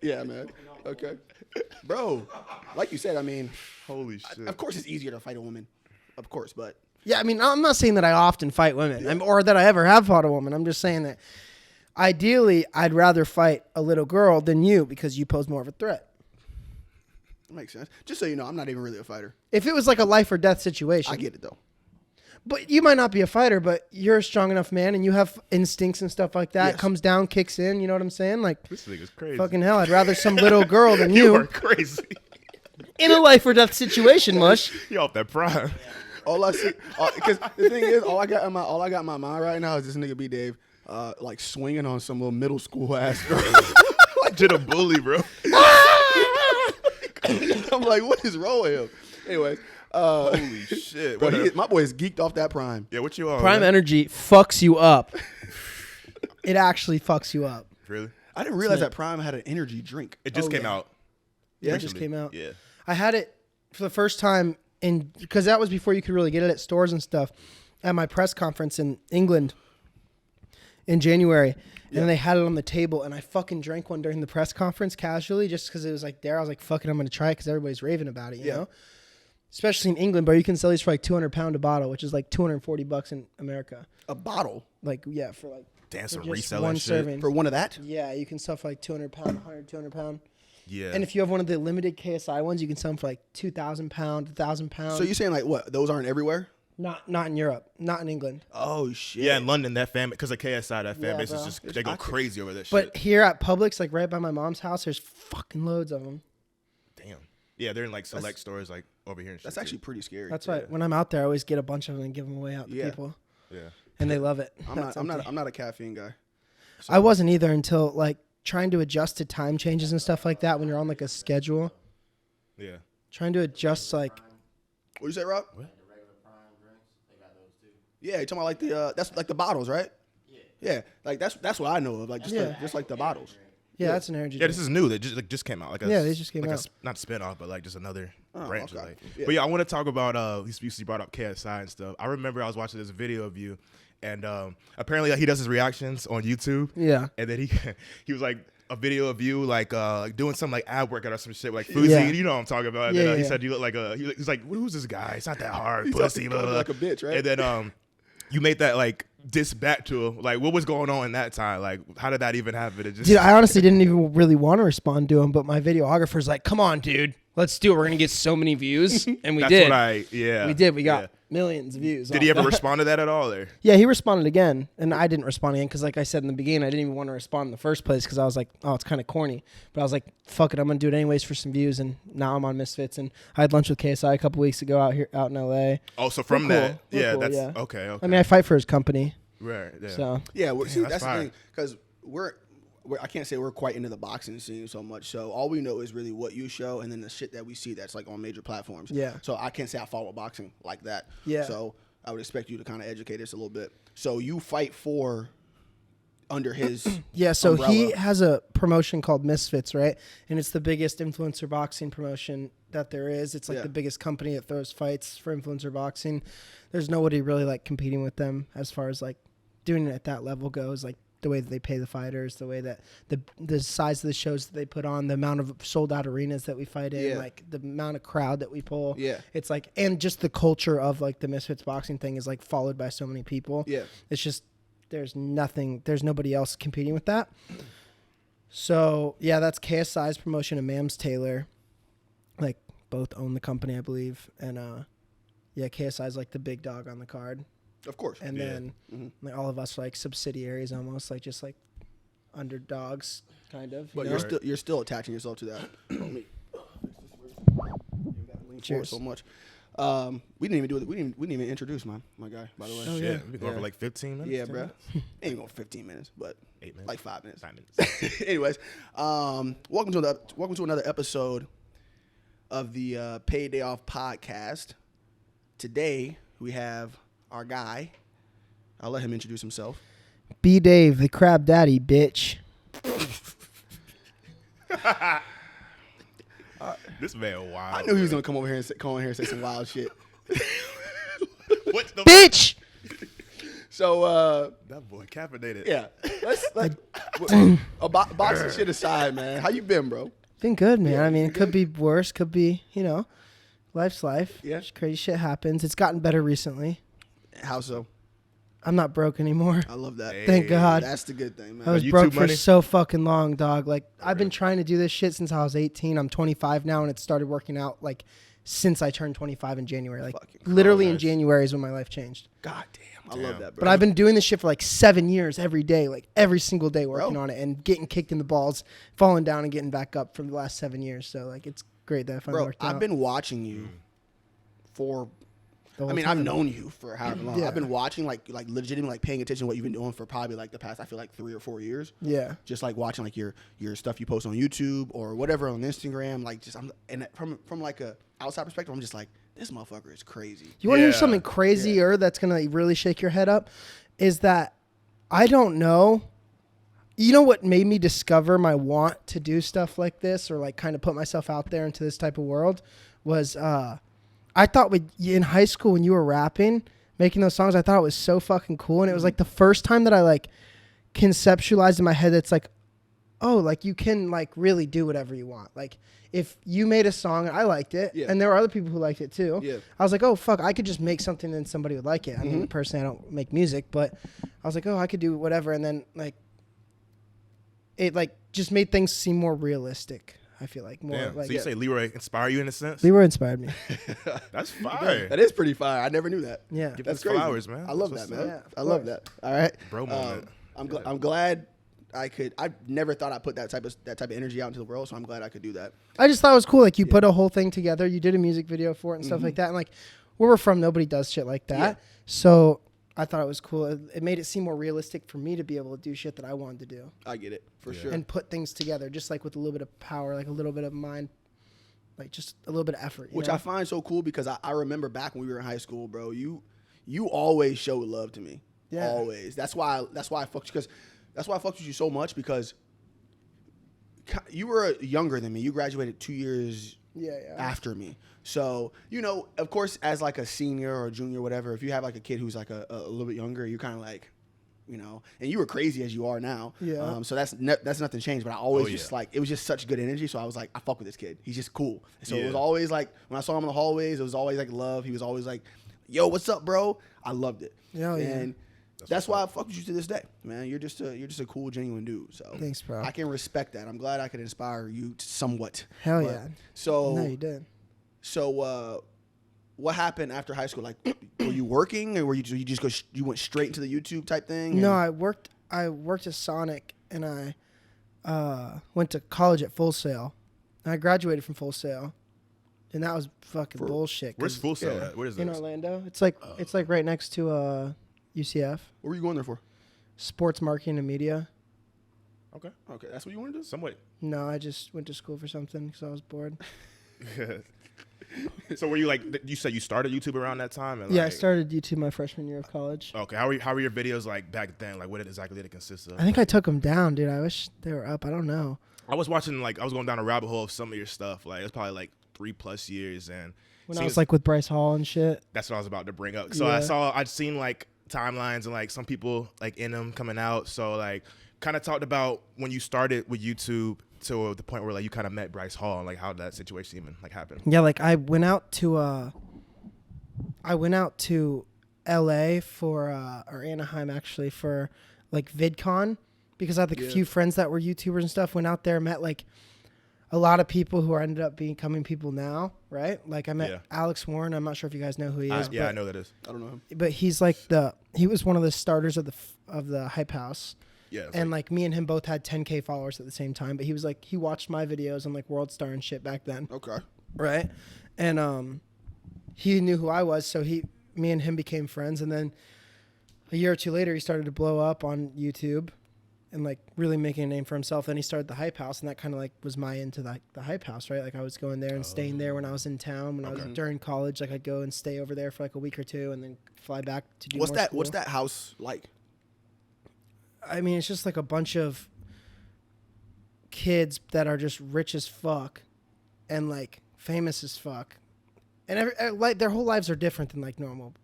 Yeah, man. Okay. Bro, like you said, I mean, Holy shit. of course it's easier to fight a woman. Of course, but. Yeah, I mean, I'm not saying that I often fight women or that I ever have fought a woman. I'm just saying that ideally I'd rather fight a little girl than you because you pose more of a threat. That makes sense. Just so you know, I'm not even really a fighter. If it was like a life or death situation. I get it, though. But you might not be a fighter, but you're a strong enough man and you have instincts and stuff like that. Yes. Comes down, kicks in, you know what I'm saying? Like, This nigga's crazy. fucking hell, I'd rather some little girl than You you. are crazy. In a life or death situation, Mush. You off that prime. All I see, because the thing is, all I got in my mind right now is this nigga Bdave, like swinging on some little middle school ass girl. Legit a bully, bro. I'm like, what is wrong with him? Anyways, Holy shit. bro, What my boy is geeked off that prime. yeah, what you on? Prime man? energy fucks you up. It actually fucks you up. Really? I didn't realize that Prime had an energy drink. It just came out. Yeah, It just came out. Yeah. I had it for the first time because that was before you could really get it at stores and stuff at my press conference in England in January. And then they had it on the table and I fucking drank one during the press conference casually just because it was like there. I was like, fuck it, I'm going to try it because everybody's raving about it, you know? Especially in England, bro. You can sell these for like £200 a bottle, which is like $240 in America. A bottle Like, yeah, for like Damn, some just reselling one shit. serving. for one of that. Yeah, you can sell for like £200, £100, £200. Yeah. And if you have one of the limited KSI ones, you can sell them for like £2,000, £1,000. So you're saying like what? Those aren't everywhere? Not in Europe, not in England. Oh shit. yeah, in London, that fan because of KSI, that fan Yeah, base bro. is just they go crazy over that shit. But here at Publix, like right by my mom's house, there's fucking loads of them. Damn. Yeah, they're in like select stores like over here and shit. That's actually pretty scary. That's why when I'm out there, I always get a bunch of them and give them away out to Yeah. people, yeah. and they love it. I'm not a caffeine guy. I wasn't either until like trying to adjust to time changes and stuff like that when you're on like a schedule. Yeah. Trying to adjust like What you say, Rob? What? Yeah, you're talking about like the that's like the bottles, right? Yeah, like that's what I know of, like just Yeah. just like the bottles. that's an energy. Yeah, drink. this is new. That just came out. Like Yeah, they just came out. not a spinoff, but like just another branch. okay. Like. Yeah. But yeah, I want to talk about. You brought up KSI and stuff. I remember I was watching this video of you, and apparently he does his reactions on YouTube. Yeah. And then he was like a video of you like doing some like ab workout or some shit like Fuzi. Yeah. You know what I'm talking about. And Yeah, then, he yeah. said you look like he's like, who's this guy? It's not that hard, He's pussy. talking Blah, blah, like a bitch, right? And then you made that like diss back to him. Like, what was going on in that time? Like, how did that even happen? It just Dude, I honestly didn't even really want to respond to him, but my videographer's like, "Come on, dude, let's do it. We're gonna get so many views," and we that's did. what We did. We got yeah. millions of views. Did off he ever that. respond to that at all? Or Yeah, he responded again, and I didn't respond again because, like I said in the beginning, I didn't even want to respond in the first place because I was like, "Oh, it's kind of corny." But I was like, "Fuck it, I'm gonna do it anyways for some views." And now I'm on Misfits, and I had lunch with KSI a couple weeks ago out in LA. oh, so from We're that, cool. We're yeah, cool, that's yeah. okay. I mean, I fight for his company, right. Yeah. so Yeah, see, that's that's the fire. thing, because we're I can't say we're quite into the boxing scene so much. So all we know is really what you show, and then the shit that we see that's like on major platforms. Yeah. So I can't say I follow boxing like that. Yeah. So I would expect you to kind of educate us a little bit. So you fight for under his yeah. So he umbrella. has a promotion called Misfits, right? And it's the biggest influencer boxing promotion that there is. It's like Yeah. the biggest company that throws fights for influencer boxing. There's nobody really like competing with them as far as like doing it at that level goes. Like the way that they pay the fighters, the way that the size of the shows that they put on, the amount of sold out arenas that we fight in, Yeah. like the amount of crowd that we pull. Yeah. It's like, and just the culture of like the Misfits boxing thing is like followed by so many people. Yeah. It's just, there's nobody else competing with that. So yeah, that's KSI's promotion and Mams Taylor. Like both own the company, I believe. And yeah, KSI's like the big dog on the card. Of course. And Yeah. then like all of us are like subsidiaries almost, like just like underdogs kind of. But you know? you're still attaching yourself to that. Let me- lean Cheers. forward so much. We didn't even do it. We didn't even introduce my guy, by the way. Oh, Shit, yeah. we've been going for like 15 minutes. Yeah, 10 bro. minutes? Ain't going 15 minutes, but 8 minutes. like 5 minutes. 5 minutes. Anyways, welcome to another episode of the Paid Day Off podcast. Today we have our guy. I'll let him introduce himself. Bdave, the crab daddy, bitch. This man wild. I knew he was gonna come over here and say some wild shit. What the Bitch! So that boy caffeinated. yeah, Boxing shit aside, man. How you been, bro? Been good, man. Yeah, I mean, you it could good? be worse. Could be, life's life. Yeah. Just crazy shit happens. It's gotten better recently. How so? I'm not broke anymore. I love that. Thank God. That's the good thing, I man. was YouTube broke for money? so fucking long, dog. Like, I've been trying to do this shit since I was 18. I'm 25 now, and it started working out, like, since I turned 25 in January. Like, Fucking literally in nice. January is when my life changed. God damn. I love that, bro. But I've been doing this shit for, like, 7 years every day, like, every single day working Bro. on it and getting kicked in the balls, falling down and getting back up for the last 7 years. So, like, it's great that I finally Bro, worked out. I've been watching you for the whole I've time. known you for however long. Yeah. I've been watching, like legitimately, like paying attention to what you've been doing for probably like the past, I feel like 3 or 4 years. Yeah. Just like watching like your stuff you post on YouTube or whatever on Instagram. Like just from like a outside perspective, I'm just like, this motherfucker is crazy. You want to hear Yeah. something crazier that's going to really shake your head up? Is that I don't know. You know what made me discover my want to do stuff like this or like kind of put myself out there into this type of world was I thought in high school when you were rapping, making those songs, I thought it was so fucking cool. And it was like the first time that I like conceptualized in my head that's like, oh, like you can like really do whatever you want. Like if you made a song and I liked it Yeah. and there were other people who liked it too, Yeah. I was like, oh, fuck, I could just make something and somebody would like it. I mean, personally, I don't make music, but I was like, oh, I could do whatever. And then like it like just made things seem more realistic. I feel like more Damn. like So you say Leroy inspire you in a sense? Leroy inspired me. That's fire. That is pretty fire. I never knew that. Yeah. Give That's us crazy. flowers, man. I love That's that, what's man. up. Yeah, I of love course. that. All right. Bro moment. I'm glad I could. I never thought I'd put that type of energy out into the world, so I'm glad I could do that. I just thought it was cool. Like you put a whole thing together. You did a music video for it and stuff like that. And like where we're from, nobody does shit like that. Yeah. So I thought it was cool. It made it seem more realistic for me to be able to do shit that I wanted to do I get it for sure. and put things together, just like with a little bit of power, like a little bit of mind, like just a little bit of effort. Which know? I find so cool because I remember back when we were in high school, bro. You always showed love to me. Yeah. Always. That's why I fucked you that's why I fucked with you so much because you were younger than me. You graduated 2 years yeah. after me. So, of course, as like a senior or a junior or whatever, if you have like a kid who's like a little bit younger, you're kind of like, and you were crazy as you are now. Yeah. So that's nothing changed. But I always Oh, just yeah. like, it was just such good energy. So I was like, I fuck with this kid. He's just cool. So it was Yeah. always like, when I saw him in the hallways, it was always like love. He was always like, yo, what's up, bro? I loved it. Oh, yeah. And that's why I fuck with you to this day, man. You're just a cool, genuine dude. So Thanks, bro. I can respect that. I'm glad I could inspire you somewhat. Hell But- yeah. So No, you did. so, what happened after high school? Like, were you working, or were you just you went straight into the YouTube type thing? No, And- I worked at Sonic and I went to college at Full Sail. And I graduated from Full Sail. And that was fucking bullshit. Where's 'cause Full Sail yeah. at? Where is in this? Orlando. It's like right next to UCF. What were you going there for? Sports marketing and media. Okay. Okay, that's what you want to do. Somewhat. No, I just went to school for something because I was bored. So were you like, you said you started YouTube around that time? And Yeah, I like, started YouTube my freshman year of college. Okay. How were your videos like back then? Like what exactly did it consist of? I think I took them down, dude. I wish they were up. I don't know. I was watching, like, I was going down a rabbit hole of some of your stuff. Like, it was probably like 3+ years. And When I seems- was like with Bryce Hall and shit. that's what I was about to bring up. So Yeah. I'd seen like timelines and like some people like in them coming out. So like kind of talked about when you started with YouTube to the point where like you kind of met Bryce Hall and like how that situation even like happened. Yeah, like I went out to LA for or Anaheim actually for like VidCon because I had like a few friends that were YouTubers and stuff. Went out there, met like a lot of people who ended up becoming people now, right? Like I met Yeah. Alex Warren. I'm not sure if you guys know who he is. Yeah, I know that is. I don't know him. But he's like he was one of the starters of the Hype House. Yeah. it's And like me and him both had 10K followers at the same time. But he was like, he watched my videos on like World Star and shit back then. Okay. Right. And he knew who I was. So me and him became friends. And then a year or two later, he started to blow up on YouTube and like really making a name for himself. Then he started the Hype House. And that kind of like was my into the Hype House, right? Like I was going there and staying there when I was in town. When I was during college, like I'd go and stay over there for like a week or two and then fly back to do What's more that? school. What's that house like? I mean, it's just like a bunch of kids that are just rich as fuck and like famous as fuck, and like their whole lives are different than like normal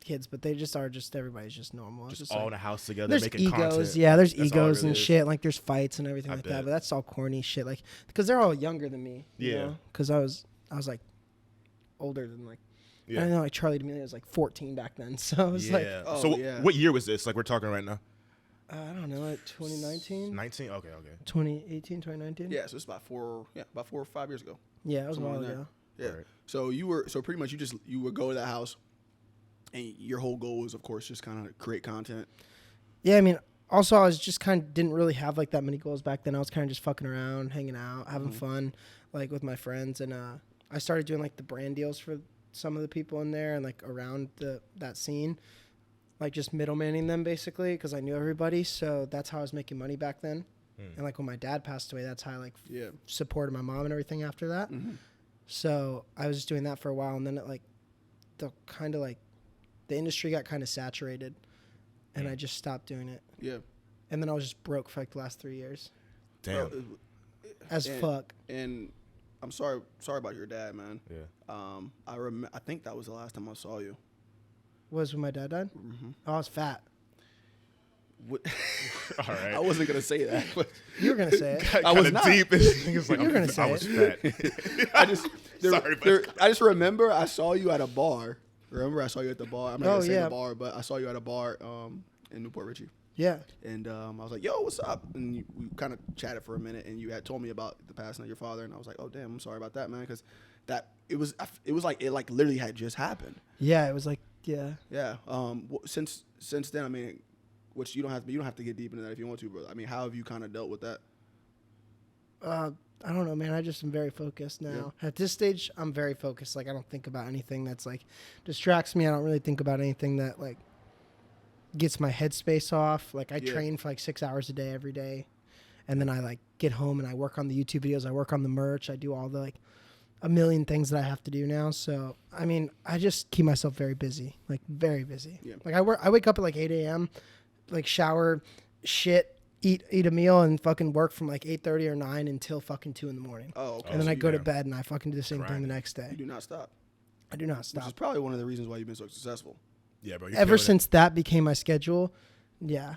kids, but they just are everybody's just normal. It's Just all like, in a house together there's making egos, content. yeah. There's That's all it egos really and is. shit. Like there's fights and everything I like bet. that. But that's all corny shit. Like because they're all younger than me. Yeah. Because I was like older than like. Yeah. I know like Charlie D'Amelio was like 14 back then, so it was like Oh, so yeah. what year was this? Like we're talking right now. I don't know, like 2019, 19. Okay. 2018, 2019. Yeah, so it's about 4 or 5 years ago. Yeah, it was a Somewhere while in there. ago. Yeah. Right. So pretty much you would go to that house, and your whole goal was, of course, just kind of create content. Yeah, I mean, also I was just kind of didn't really have like that many goals back then. I was kind of just fucking around, hanging out, having fun, like with my friends, and I started doing like the brand deals for some of the people in there and like around that scene, like just middlemaning them basically because I knew everybody. So that's how I was making money back then. And like when my dad passed away, that's how I like supported my mom and everything after that. So I was just doing that for a while, and then it like the industry got kind of saturated, and I just stopped doing it. Yeah. And then I was just broke for like the last 3 years. Damn. Fuck. And I'm sorry about your dad, man. Yeah. I think that was the last time I saw you. Was when my dad died? Oh, I was fat. What? All right. I wasn't gonna say that. But You were gonna say it. I was Kinda not. deep. It's like, You were gonna say I was it. fat. I just Sorry, but I just remember I saw you at a bar. Remember I saw you at the bar. I'm not gonna say yeah. the bar, but I saw you at a bar in Newport Richie. Yeah. And I was like, "Yo, what's up?" And we kind of chatted for a minute, and you had told me about the passing of your father, and I was like, "Oh, damn, I'm sorry about that, man," because it was like it like literally had just happened. Yeah, it was like yeah. Yeah. Since then, I mean, which you don't have to get deep into that if you want to, brother. I mean, how have you kind of dealt with that? I don't know, man. I just am very focused now. At this stage, I'm very focused. Like I don't think about anything that's like distracts me. I don't really think about anything that like gets my headspace off. Like I train for like 6 hours a day every day, and then I like get home and I work on the YouTube videos. I work on the merch. I do all the like a million things that I have to do now. So I mean, I just keep myself very busy, like very busy. Yeah. Like I wake up at like 8 a.m., like shower, shit, eat a meal, and fucking work from like 8:30 or 9 until fucking 2 in the morning. Oh, okay. And then so I go to you're bed and I fucking do the same thing grinding. the next day. You do not stop. I do not Which stop. is probably one of the reasons why you've been so successful. Yeah, bro. You're Ever killing since that became my schedule, yeah. it.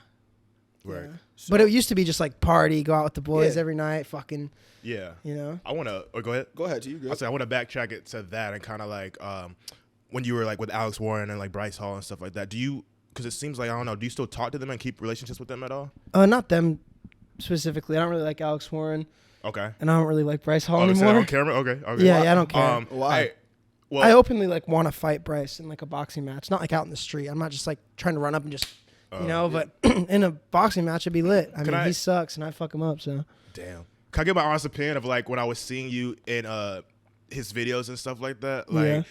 Right. Yeah. So, But it used to be just like party, go out with the boys Yeah. every night, fucking, Yeah. you know. I want to. Go ahead. go ahead, to you. I say I want to backtrack it to that and kind of like when you were like with Alex Warren and like Bryce Hall and stuff like that. Do you? Because it seems like I don't know. Do you still talk to them and keep relationships with them at all? Not them specifically. I don't really like Alex Warren, Okay. and I don't really like Bryce Hall Oh, is that anymore. on camera? Okay. Okay. Yeah, I don't care. Why? Well, I openly like want to fight Bryce in like a boxing match, not like out in the street. I'm not just like trying to run up and just, you know. But in a boxing match, it'd be lit. I mean, he sucks, and I fuck him up. So damn. Can I get my honest opinion of like when I was seeing you in his videos and stuff like that? Like, Yeah.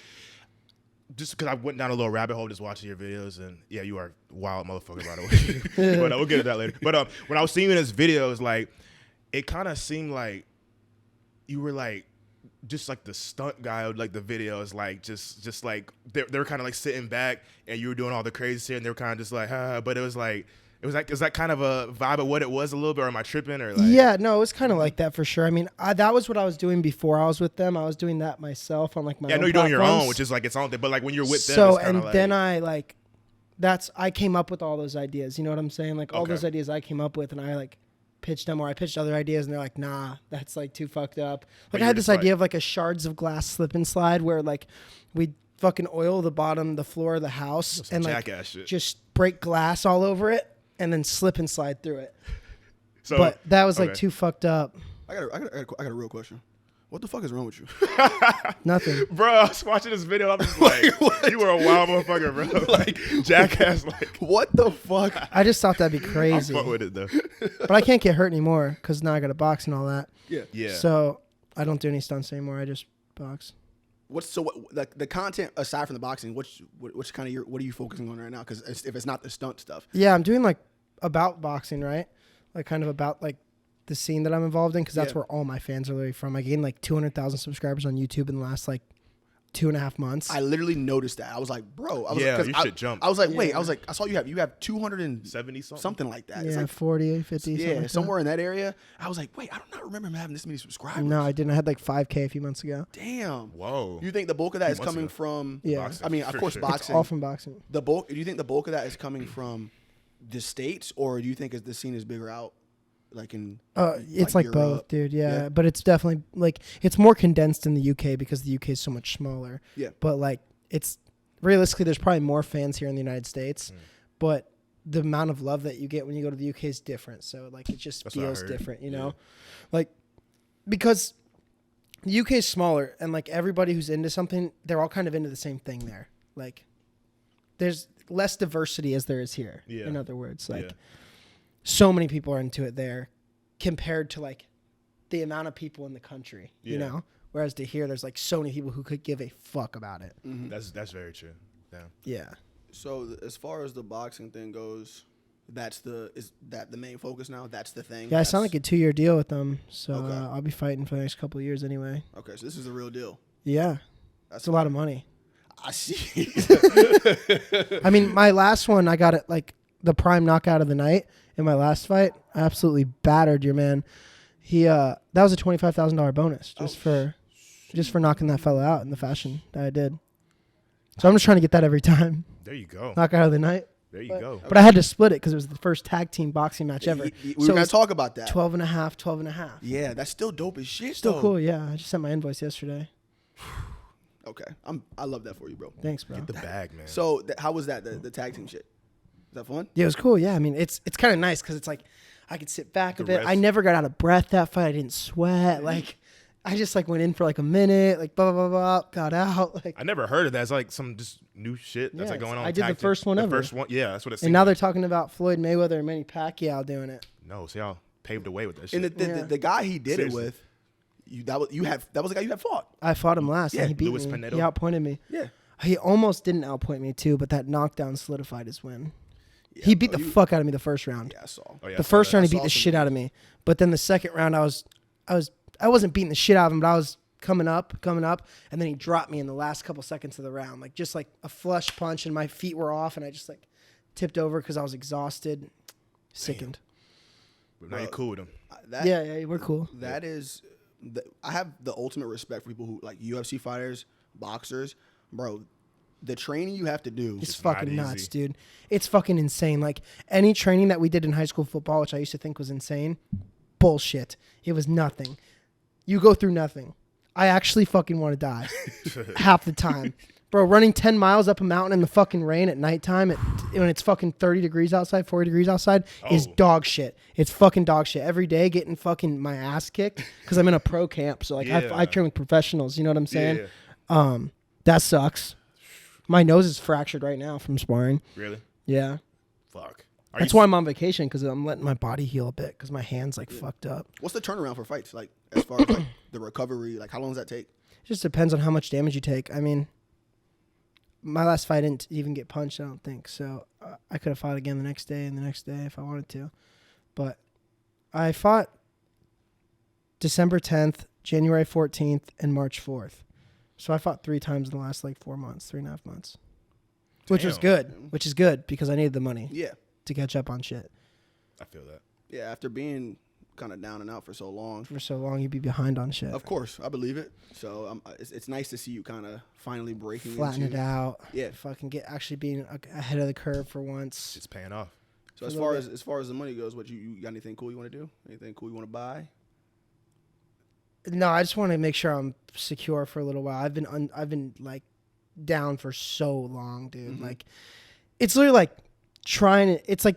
just because I went down a little rabbit hole just watching your videos, and yeah, you are a wild motherfucker, by the way. But we'll get to that later. But when I was seeing you in his videos, like, it kind of seemed like you were like just like the stunt guy of like the videos, like just like they were kind of like sitting back and you were doing all the crazy shit, and they were kind of just like, but it was like is that kind of a vibe of what it was a little bit, or am I tripping, or like? Yeah, no, it was kind of like that for sure. I mean, that was what I was doing before I was with them. I was doing that myself on like my Yeah, I own know you're doing your platforms. own, which is like its own thing. But like when you're with them, So it's kinda and like, then I came up with all those ideas. You know what I'm saying? Like all Okay. those ideas I came up with, and I like pitched them, or I pitched other ideas, and they're like, nah, that's like too fucked up. Like you I had were this just idea like- of like a shards of glass slip and slide where like we'd fucking oil the floor of the house some and like jackass shit. just break glass all over it and then slip and slide through it. so, But that was like okay. too fucked up. I got a real question. What the fuck is wrong with you? Nothing. Bro, I was watching this video. I'm just like, you were a wild motherfucker, bro. Like jackass. Like What the fuck? I just thought that'd be I'm crazy. fuck with it though. But I can't get hurt anymore because now I got a box and all that. Yeah. Yeah. So I don't do any stunts anymore. I just box. The content aside from the boxing? Which kind of what are you focusing on right now? Because if it's not the stunt stuff, Yeah, I'm doing like about boxing, right? Like kind of about like the scene that I'm involved in because that's Yeah. where all my fans are really from. I gained like 200,000 subscribers on YouTube in the last like 2.5 months. I literally noticed that. I was like, bro. I was Yeah, like, your shit jumped. I was like, wait. I was like, I saw you have 70 something like that. yeah, It's like 40, 50. yeah, something like somewhere in that area. I was like, wait, I don't remember him having this many subscribers. No, I didn't. I had like 5K a few months ago. Damn. Whoa. You think the bulk of that is months coming ago. from? Yeah. Boxing, I mean, of for course, sure. It's boxing. all from boxing. The bulk. Do you think the bulk of that is coming from the States, or do you think the scene is bigger out, like in? It's like Europe? both, dude. Yeah, Yeah. but it's definitely like it's more condensed in the UK because the UK is so much smaller. Yeah. But like it's realistically, there's probably more fans here in the United States, but the amount of love that you get when you go to the UK is different. So like it just That's what I feels heard. different, you Yeah. know, like because the UK is smaller and like everybody who's into something, they're all kind of into the same thing there. Like there's less diversity as there is here. Yeah. In other words, like Yeah. so many people are into it there compared to like the amount of people in the country, you Yeah. know? Whereas to here, there's like so many people who could give a fuck about it. Mm-hmm. That's very true. Damn. Yeah. So as far as the boxing thing goes, is that the main focus now? That's the thing. Yeah, I signed like a 2-year deal with them. So Okay. I'll be fighting for the next couple of years anyway. Okay, so this is the real deal. Yeah. That's It's a lot of money. I see. I mean, my last one, I got it like the prime knockout of the night in my last fight. I absolutely battered your man. He that was a $25,000 bonus just for knocking that fella out in the fashion that I did. So I'm just trying to get that every time. There you go. Knockout of the night. There you go. But I had to split it because it was the first tag team boxing match ever. We So were it gonna was talk about that. 12 and a half. Yeah, that's still dope as shit. Still though. cool, yeah. I just sent my invoice yesterday. Okay, I love that for you, bro. Thanks, bro. Get the bag, man. So how was that the tag team shit? Is that fun? Yeah, it was cool. Yeah, I mean, it's kind of nice because it's like I could sit back a The bit. refs- I never got out of breath that fight. I didn't sweat. Like, I just like went in for like a minute, like blah blah blah, got out. Like, I never heard of that. It's like some just new shit that's Yeah, like going on. I did the tag team. first one the ever. First one, yeah, that's what it seemed and now like. they're talking about Floyd Mayweather and Manny Pacquiao doing it. No, see y'all paved the way with that And shit. the guy he did Seriously. it with, that was the guy you had fought. I fought him last, Yeah, and he beat Luis me. Pinedo. He outpointed me. Yeah. He almost didn't outpoint me too, but that knockdown solidified his win. Yeah, He beat bro, the fuck out of me the first round. Yeah, I saw. Oh, yeah, The first round he beat saw the some shit out of me, but then the second round I wasn't beating the shit out of him, but I was coming up, and then he dropped me in the last couple seconds of the round, like just like a flush punch, and my feet were off, and I just like tipped over because I was exhausted, sickened. But now you're cool with him. Yeah, we're cool. That is, I have the ultimate respect for people who like UFC fighters, boxers, bro. The training you have to do. It's It's not fucking nuts, easy. dude. It's fucking insane. Like any training that we did in high school football, which I used to think was insane, bullshit. It was nothing. You go through nothing. I actually fucking want to die half the time. Bro, running 10 miles up a mountain in the fucking rain at nighttime when it's fucking 30 degrees outside, 40 degrees outside is Oh. dog shit. It's fucking dog shit. Every day getting fucking my ass kicked because I'm in a pro camp. So like Yeah. I train with professionals. You know what I'm saying? Yeah. That sucks. My nose is fractured right now from sparring. Really? Yeah. Fuck. That's why I'm on vacation because I'm letting my body heal a bit because my hand's like fucked up. What's the turnaround for fights? Like as far as like the recovery, like how long does that take? It just depends on how much damage you take. I mean, my last fight didn't even get punched, I don't think. So I could have fought again the next day and the next day if I wanted to. But I fought December 10th, January 14th, and March 4th. So I fought 3 times in the last like 4 months, 3.5 months. Which was Damn. good. Which is good because I needed the money Yeah, to catch up on shit. I feel that. yeah. After being kind of down and out for so long, For so long, you'd be behind on shit. of course I believe it. So it's nice to see you kind of finally breaking Flatten into it out. Yeah. Fucking actually being ahead of the curve for once. It's paying off. So A as little far bit. as far as the money goes, what you got anything cool you want to do? Anything cool you want to buy? No, I just want to make sure I'm secure for a little while. I've been like down for so long, dude. Mhm. Like it's literally like it's like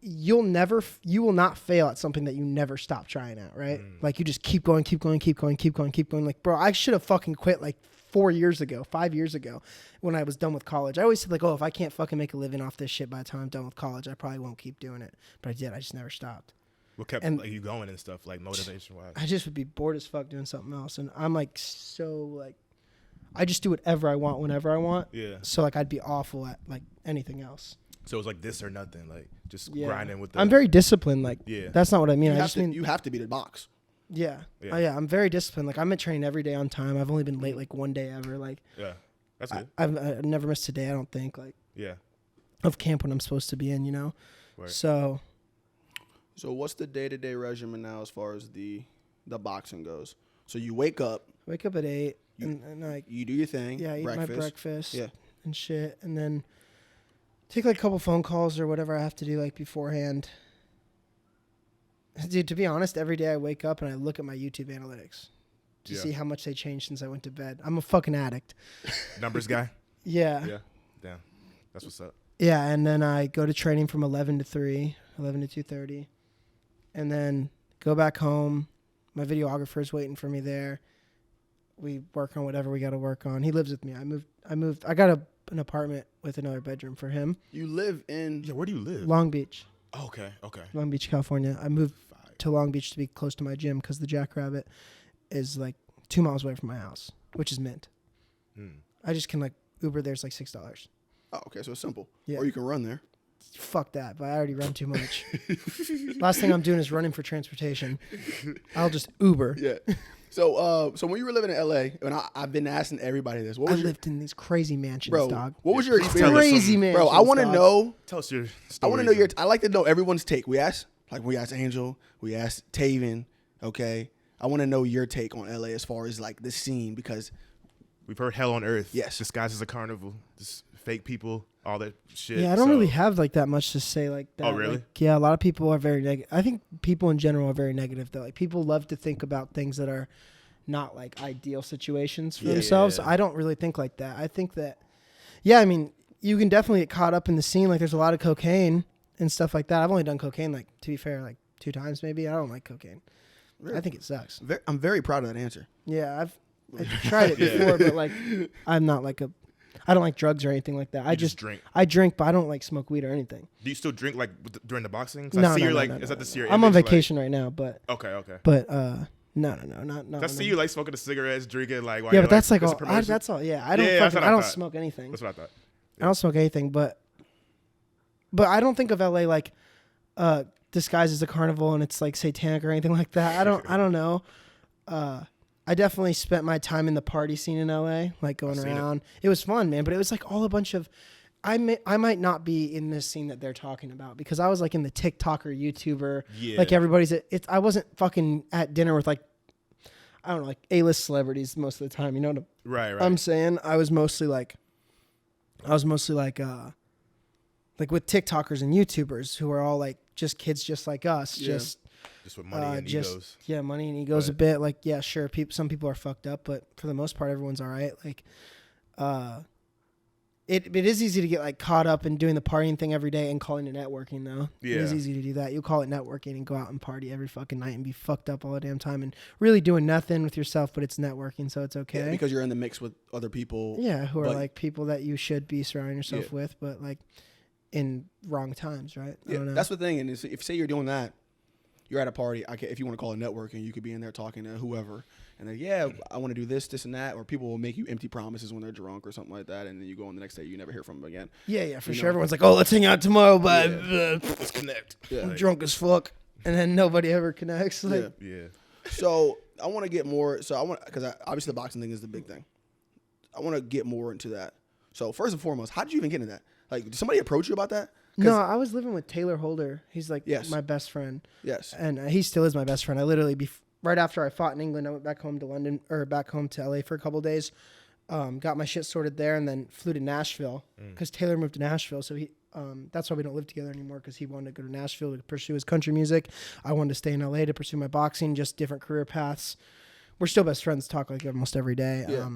you will not fail at something that you never stop trying at, right? Like you just keep going. Like, bro, I should have fucking quit like 5 years ago when I was done with college. I always said like, oh, if I can't fucking make a living off this shit by the time I'm done with college, I probably won't keep doing it. But I did. I just never stopped. What kept And- like you going and stuff, like motivation wise? I just would be bored as fuck doing something else. And I'm like, so like, I just do whatever I want whenever I want. Yeah. So like, I'd be awful at like anything else. So it was like this or nothing, like just Yeah. grinding with the. I'm very disciplined. Like, Yeah. that's not what I mean. You I have just to mean, you have to be the box. Yeah. Yeah. Oh, yeah. I'm very disciplined. Like, I'm at training every day on time. I've only been late like one day ever. Like, Yeah, that's good. I've never missed a day, I don't think, like, Yeah. of camp when I'm supposed to be in, you know? Right. So what's the day-to-day regimen now as far as the boxing goes? So you wake up. Wake up at 8 and like, You do your thing. yeah, eat my breakfast Yeah. and shit. And then take like a couple phone calls or whatever I have to do like beforehand. Dude, to be honest, every day I wake up and I look at my YouTube analytics to see how much they changed since I went to bed. I'm a fucking addict. Numbers guy. Yeah. Yeah. Damn. That's what's up. Yeah, and then I go to training from 11 to 2:30. And then go back home. My videographer's waiting for me there. We work on whatever we got to work on. He lives with me. I moved. I got an apartment with another bedroom for him. You live in Yeah. Where do you live? Long Beach. Oh, okay. Okay. Long Beach, California. I moved to Long Beach to be close to my gym because the Jackrabbit is like 2 miles away from my house, which is mint. I just can like Uber there's like $6. Oh, okay, so it's simple. Yeah. Or you can run there. Fuck that, but I already run too much. Last thing I'm doing is running for transportation. I'll just Uber. Yeah. So when you were living in LA, and I've been asking everybody this, what I was lived in these crazy mansions, bro? dog. What was your Please tell us experience? Crazy mansions, Bro, I want to dog. know. Tell us your I story. want to know your. I like to know everyone's take. We asked Angel, we asked Taven. Okay, I want to know your take on LA as far as like the scene because We've heard hell on earth. Yes. Disguised as a carnival. Just fake people, all that shit. Yeah, I don't really have like that much to say like that. Oh, really? Like, yeah, a lot of people are very negative. I think people in general are very negative though. Like people love to think about things that are not like ideal situations for themselves. Yeah. I don't really think like that. I think that, yeah, I mean, you can definitely get caught up in the scene. Like there's a lot of cocaine and stuff like that. I've only done cocaine like, to be fair, like 2 times maybe. I don't like cocaine. Really? I think it sucks. I'm very proud of that answer. Yeah, I've tried it before, but like I'm not like I don't like drugs or anything like that. I just drink. I drink, but I don't like smoke weed or anything. Do you still drink like during the boxing? No, I see no, you're no, like, no, is no, that this no. year? I'm on vacation right now, but Okay. no, not. I see you like smoking the cigarettes, drinking like. While Yeah, you're, but that's like this all. promotion. That's all. Yeah, I don't. Yeah, that's what I I don't thought. smoke anything. That's what I thought. I don't smoke anything, but I don't think of LA like disguised as a carnival and it's like satanic or anything like that. I don't know. I definitely spent my time in the party scene in LA, like going around. It was fun, man, but it was like all a bunch of. I might not be in this scene that they're talking about because I was like in the TikToker, YouTuber, like everybody's. I wasn't fucking at dinner with like, I don't know, like A-list celebrities most of the time. You know what Right. I'm saying? I was mostly like with TikTokers and YouTubers who are all like just kids just like us, just with money and egos. Yeah, money and egos a bit. Like, yeah, sure, some people are fucked up, but for the most part, everyone's all right. Like, it is easy to get like caught up in doing the partying thing every day and calling it networking though. Yeah. It is easy to do that. You call it networking and go out and party every fucking night and be fucked up all the damn time and really doing nothing with yourself, but it's networking, so it's okay. Yeah, because you're in the mix with other people. Yeah, who are like people that you should be surrounding yourself with, but like in wrong times, right? I don't know. That's the thing. And if say you're doing that, you're at a party. If you want to call it networking, you could be in there talking to whoever, and then I want to do this and that, or people will make you empty promises when they're drunk or something like that, and then you go on the next day, you never hear from them again. Yeah, for sure. Everyone's like, "Oh, let's hang out tomorrow," but Let's connect. I'm drunk as fuck, and then nobody ever connects. Like, Yeah. So I want to get more. So I want because obviously the boxing thing is the big thing. I want to get more into that. So first and foremost, how did you even get into that? Like, did somebody approach you about that? No, I was living with Taylor Holder. He's like my best friend. Yes. And he still is my best friend. I literally, right after I fought in England, I went back home to back home to LA for a couple of days, got my shit sorted there, and then flew to Nashville because Taylor moved to Nashville. So that's why we don't live together anymore because he wanted to go to Nashville to pursue his country music. I wanted to stay in LA to pursue my boxing, just different career paths. We're still best friends, talk like almost every day. Yeah.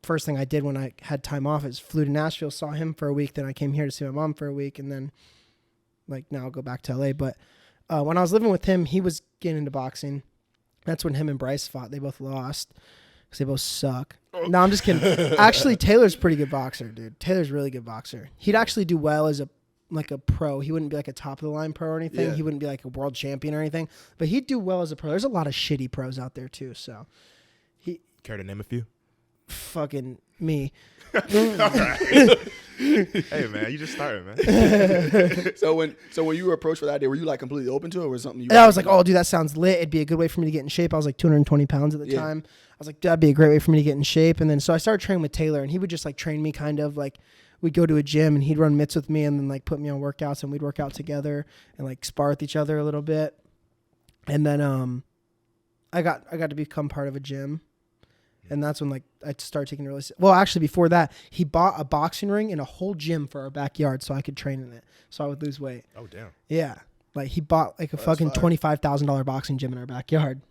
First thing I did when I had time off is flew to Nashville, saw him for a week. Then I came here to see my mom for a week. And then like now I'll go back to LA. But when I was living with him, he was getting into boxing. That's when him and Bryce fought. They both lost because they both suck. No, I'm just kidding. Actually, Taylor's a pretty good boxer, dude. Taylor's a really good boxer. He'd actually do well as a pro. He wouldn't be like a top of the line pro or anything. Yeah. He wouldn't be like a world champion or anything. But he'd do well as a pro. There's a lot of shitty pros out there too. So Care to name a few? fucking me. Hey man, you just started, man. So when you were approached for that idea, were you like completely open to it, or was it something you? And I was like, oh, dude, that sounds lit. It'd be a good way for me to get in shape. I was like 220 pounds at the time. I was like, that'd be a great way for me to get in shape. And then so I started training with Taylor, and he would just like train me kind of like. We'd go to a gym and he'd run mitts with me and then like put me on workouts and we'd work out together and like spar with each other a little bit. And then I got to become part of a gym. And that's when like I started taking really well, actually before that, he bought a boxing ring and a whole gym for our backyard so I could train in it. So I would lose weight. Oh damn. Yeah. Like he bought like a fucking $25,000 boxing gym in our backyard.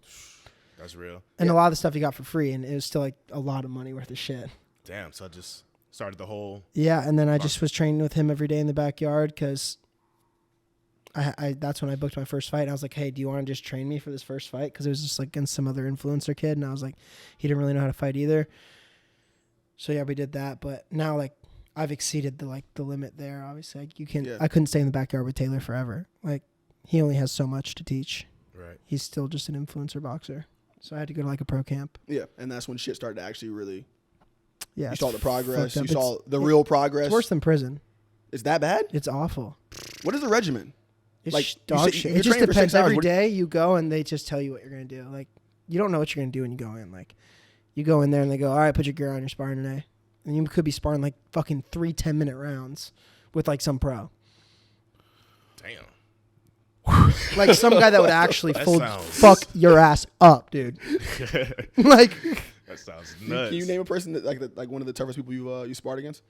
That's real. And a lot of the stuff he got for free and it was still like a lot of money worth of shit. Damn, so I just started the whole. Yeah, and then I just was training with him every day in the backyard because I that's when I booked my first fight. And I was like, hey, do you want to just train me for this first fight? Because it was just like against some other influencer kid, and I was like, he didn't really know how to fight either. So yeah, we did that. But now like I've exceeded the limit there. Obviously, like, you can't. Yeah. I couldn't stay in the backyard with Taylor forever. Like he only has so much to teach. Right. He's still just an influencer boxer. So I had to go to like a pro camp. Yeah, and that's when shit started to actually really. Yeah, you saw the progress. You saw the real progress. It's worse than prison. Is that bad? It's awful. What is the regimen? It's like dog shit. It just depends. Every day you go and they just tell you what you're going to do. Like, you don't know what you're going to do when you go in. Like, you go in there and they go, all right, put your gear on, you're sparring today. And you could be sparring like fucking 3 10-minute rounds with like some pro. Damn. Like some guy that would actually fuck your ass up, dude. Like. That sounds nuts. Can you name a person that like one of the toughest people you sparred against?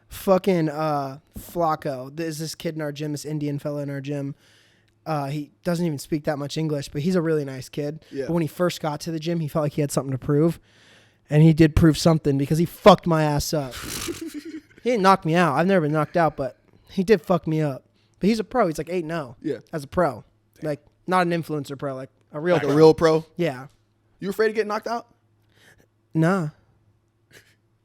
Fucking Flacco. There's this kid in our gym, this Indian fella in our gym. He doesn't even speak that much English, but he's a really nice kid. Yeah. But when he first got to the gym, he felt like he had something to prove. And he did prove something because he fucked my ass up. He didn't knock me out. I've never been knocked out, but he did fuck me up. But he's a pro. He's like 8-0. Yeah. As a pro. Damn. Like, not an influencer pro, like a real pro. A real pro? Yeah. You afraid of getting knocked out? Nah.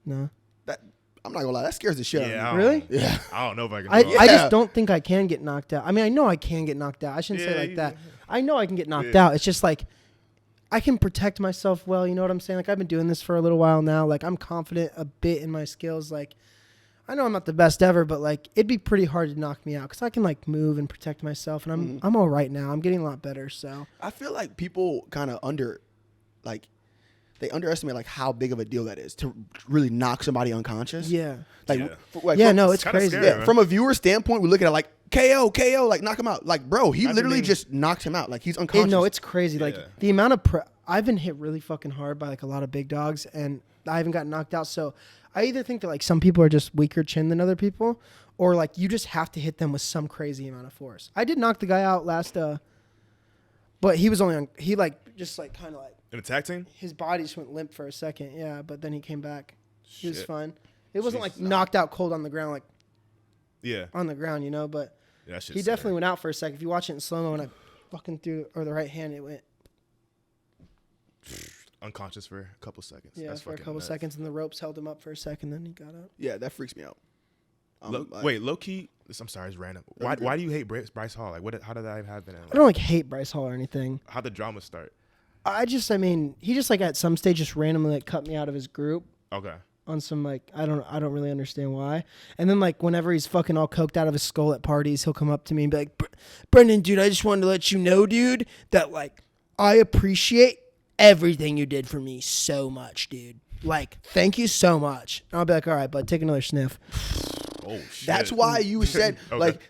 That I'm not gonna lie, that scares the shit out of me. Really? Yeah. I don't know if I can. I just don't think I can get knocked out. I mean, I know I can get knocked out. I shouldn't say like that. I know I can get knocked out. It's just like I can protect myself well. You know what I'm saying? Like I've been doing this for a little while now. Like I'm confident a bit in my skills. Like I know I'm not the best ever, but like it'd be pretty hard to knock me out because I can like move and protect myself, and I'm all right now. I'm getting a lot better. So I feel like people kind of they underestimate like how big of a deal that is to really knock somebody unconscious. Yeah. It's crazy. Scary, from a viewer standpoint, we look at it like KO, like knock him out. Like, bro, he literally just knocked him out. Like he's unconscious. No, it's crazy. Like the amount of I've been hit really fucking hard by like a lot of big dogs, and I haven't gotten knocked out. So I either think that like some people are just weaker chin than other people, or like you just have to hit them with some crazy amount of force. I did knock the guy out last, but he was only on. He like just like kind of like. An attack team? His body just went limp for a second, yeah, but then he came back. He was fine. It wasn't like knocked out cold on the ground, like on the ground, you know, but he definitely went out for a second. If you watch it in slow-mo and I fucking threw the right hand, it went unconscious for a couple seconds. Yeah, for a couple seconds, and the ropes held him up for a second, then he got up. Yeah, that freaks me out. Wait, low key. I'm sorry, it's random. Why do you hate Bryce Hall? Like, how did that happen? I don't like hate Bryce Hall or anything. How'd the drama start? I mean, he just like at some stage just randomly like cut me out of his group. Okay. On some like I don't really understand why. And then like whenever he's fucking all coked out of his skull at parties, he'll come up to me and be like, "Brendan, dude, I just wanted to let you know, dude, that like I appreciate everything you did for me so much, dude. Like, thank you so much." And I'll be like, "All right, bud, take another sniff." Oh shit. That's why you said okay. Like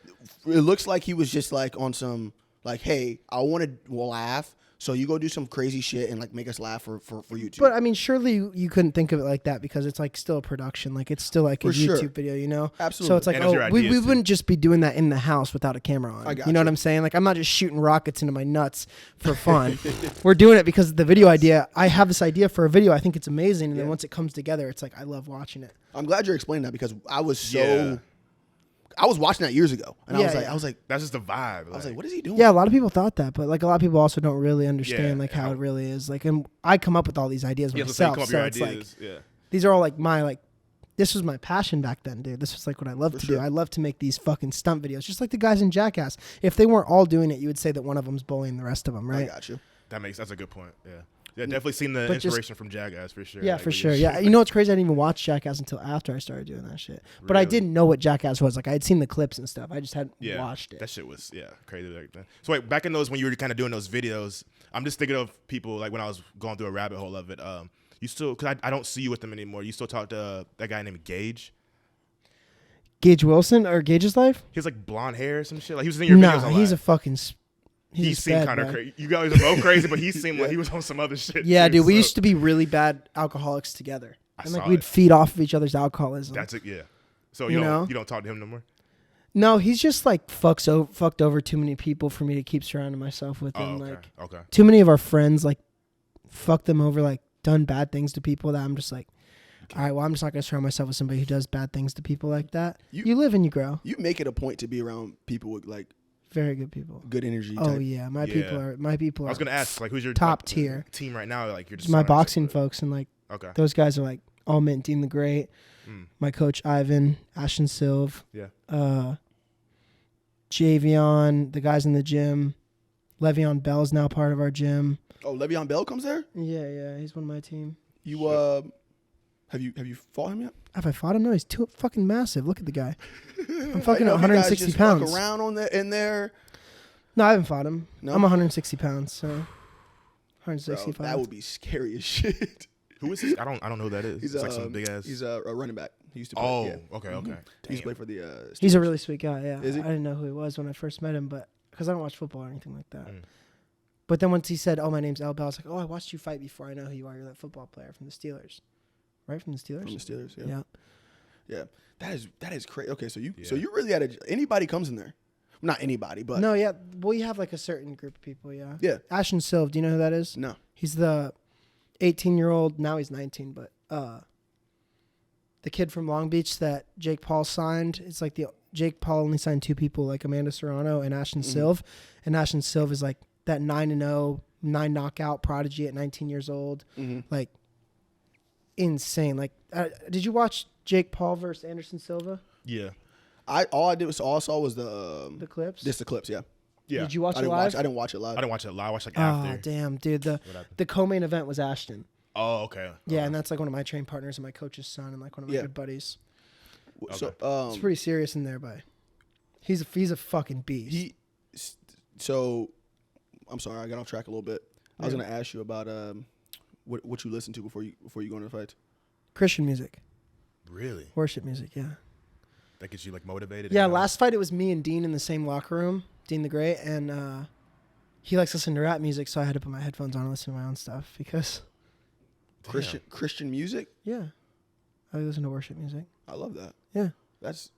it looks like he was just like on some like, "Hey, I want to laugh. So you go do some crazy shit and like make us laugh for YouTube." But I mean, surely you couldn't think of it like that because it's like still a production. Like it's still like a YouTube video, you know? Absolutely. So it's like, we wouldn't just be doing that in the house without a camera on. You know what I'm saying? Like I'm not just shooting rockets into my nuts for fun. We're doing it because of the video idea. I have this idea for a video. I think it's amazing. And then once it comes together, it's like, I love watching it. I'm glad you're explaining that because I was I was watching that years ago, and I was like, that's just the vibe. I was like, what is he doing? Yeah, a lot of people thought that, but like a lot of people also don't really understand like how it really is. Like, and I come up with all these ideas myself, so it's like these are all like this was my passion back then, dude. This was like what I love to do. I love to make these fucking stunt videos, just like the guys in Jackass. If they weren't all doing it, you would say that one of them's bullying the rest of them, right? I got you. That's a good point. Yeah. Yeah, definitely seen the But just- inspiration from Jackass for sure. Yeah, Like, for with sure. your Yeah, shit. you know what's crazy? I didn't even watch Jackass until after I started doing that shit. But I Really? didn't know what Jackass was. Like I had seen the clips and stuff. I just hadn't Yeah, watched it. that shit was crazy like that. So wait, back in those when you were kind of doing those videos, I'm just thinking of people like when I was going through a rabbit hole of it. You still because I don't see you with them anymore. You still talk to that guy named Gage. Gage Wilson or Gage's life? He has like blonde hair or some shit. Like he was in your videos a lot. He's a fucking. He He's seemed kind of crazy. You guys are both crazy, but he seemed like he was on some other shit. Yeah, too, dude. We so- used to be really bad alcoholics together, and like saw we'd it. feed off of each other's alcoholism. That's it. Yeah. So You know? you don't talk to him no more. No, he's just like fucked over too many people for me to keep surrounding myself with. Oh, And okay. like Okay. too many of our friends like fucked them over, like done bad things to people that I'm just like, all right, well, I'm just not gonna surround myself with somebody who does bad things to people like that. You live and you grow. You make it a point to be around people with like Very good people. good energy. Oh type. yeah, my Yeah. people I are was gonna ask like who's your top like, tier. team right now? Like you're just My surrounding boxing yourself folks, and like with? Okay. those guys are like all Mint Dean the Great, Mm. my coach Ivan, Ashton Silv, Yeah. Javion, the guys in the gym. Le'Veon Bell's now part of our gym. Oh, Le'Veon Bell comes there. Yeah, he's one of my team. You have you fought him yet? Have I fought him? No, he's too fucking massive. Look at the guy. I'm I fucking know if you guys 160 just pounds. Fuck around on the in there. No, I haven't fought him. No? I'm 160 pounds, so Bro, 165. that would be scary as shit. Who is this? I don't know who that is. He's It's like some big ass. He's a running back. He used to play. Oh, yeah. okay, okay. He used to play Damn. for the. He's a Steelers. really sweet guy. Yeah, Is he? I didn't know who he was when I first met him, but because I don't watch football or anything like that. Mm. But then once he said, "Oh, my name's El Bell," I was like, "Oh, I watched you fight before. I know who you are. You're that football player from the Steelers, right? From the Steelers." From the Steelers. Yeah. Yeah. That is crazy. Okay, so you Yeah. really had anybody comes in there, not anybody, but No, yeah. We have like a certain group of people. Yeah. yeah. Ashton Silv. Do you know who that is? No. He's the 18-year-old. Now he's 19, but the kid from Long Beach that Jake Paul signed. It's like Jake Paul only signed two people, like Amanda Serrano and Ashton Silv, and Ashton Silv is like that 9-0, 9 knockout prodigy at 19 years old, like insane. Like, did you watch Jake Paul versus Anderson Silva? Yeah. All I saw was the clips. just the clips. Yeah. Yeah. Did you watch I it didn't live? watch. I didn't watch it live. I didn't watch it live. I watched like Oh after. damn, dude! What happened? The co-main event was Ashton. Oh, okay. Yeah, and that's like one of my train partners and my coach's son and like one of my Yeah. good buddies. So It's pretty serious in there, but he's a fucking beast. So I'm sorry, I got off track a little bit. I was gonna ask you about what you listen to before you go into the fight. Christian music, Really? worship music, yeah. That gets you like motivated. Yeah, and, last fight it was me and Dean in the same locker room, Dean the Great, and he likes listening to rap music, so I had to put my headphones on and listen to my own stuff because Damn. Christian music. yeah, I listen to worship music. I love that. Yeah, That's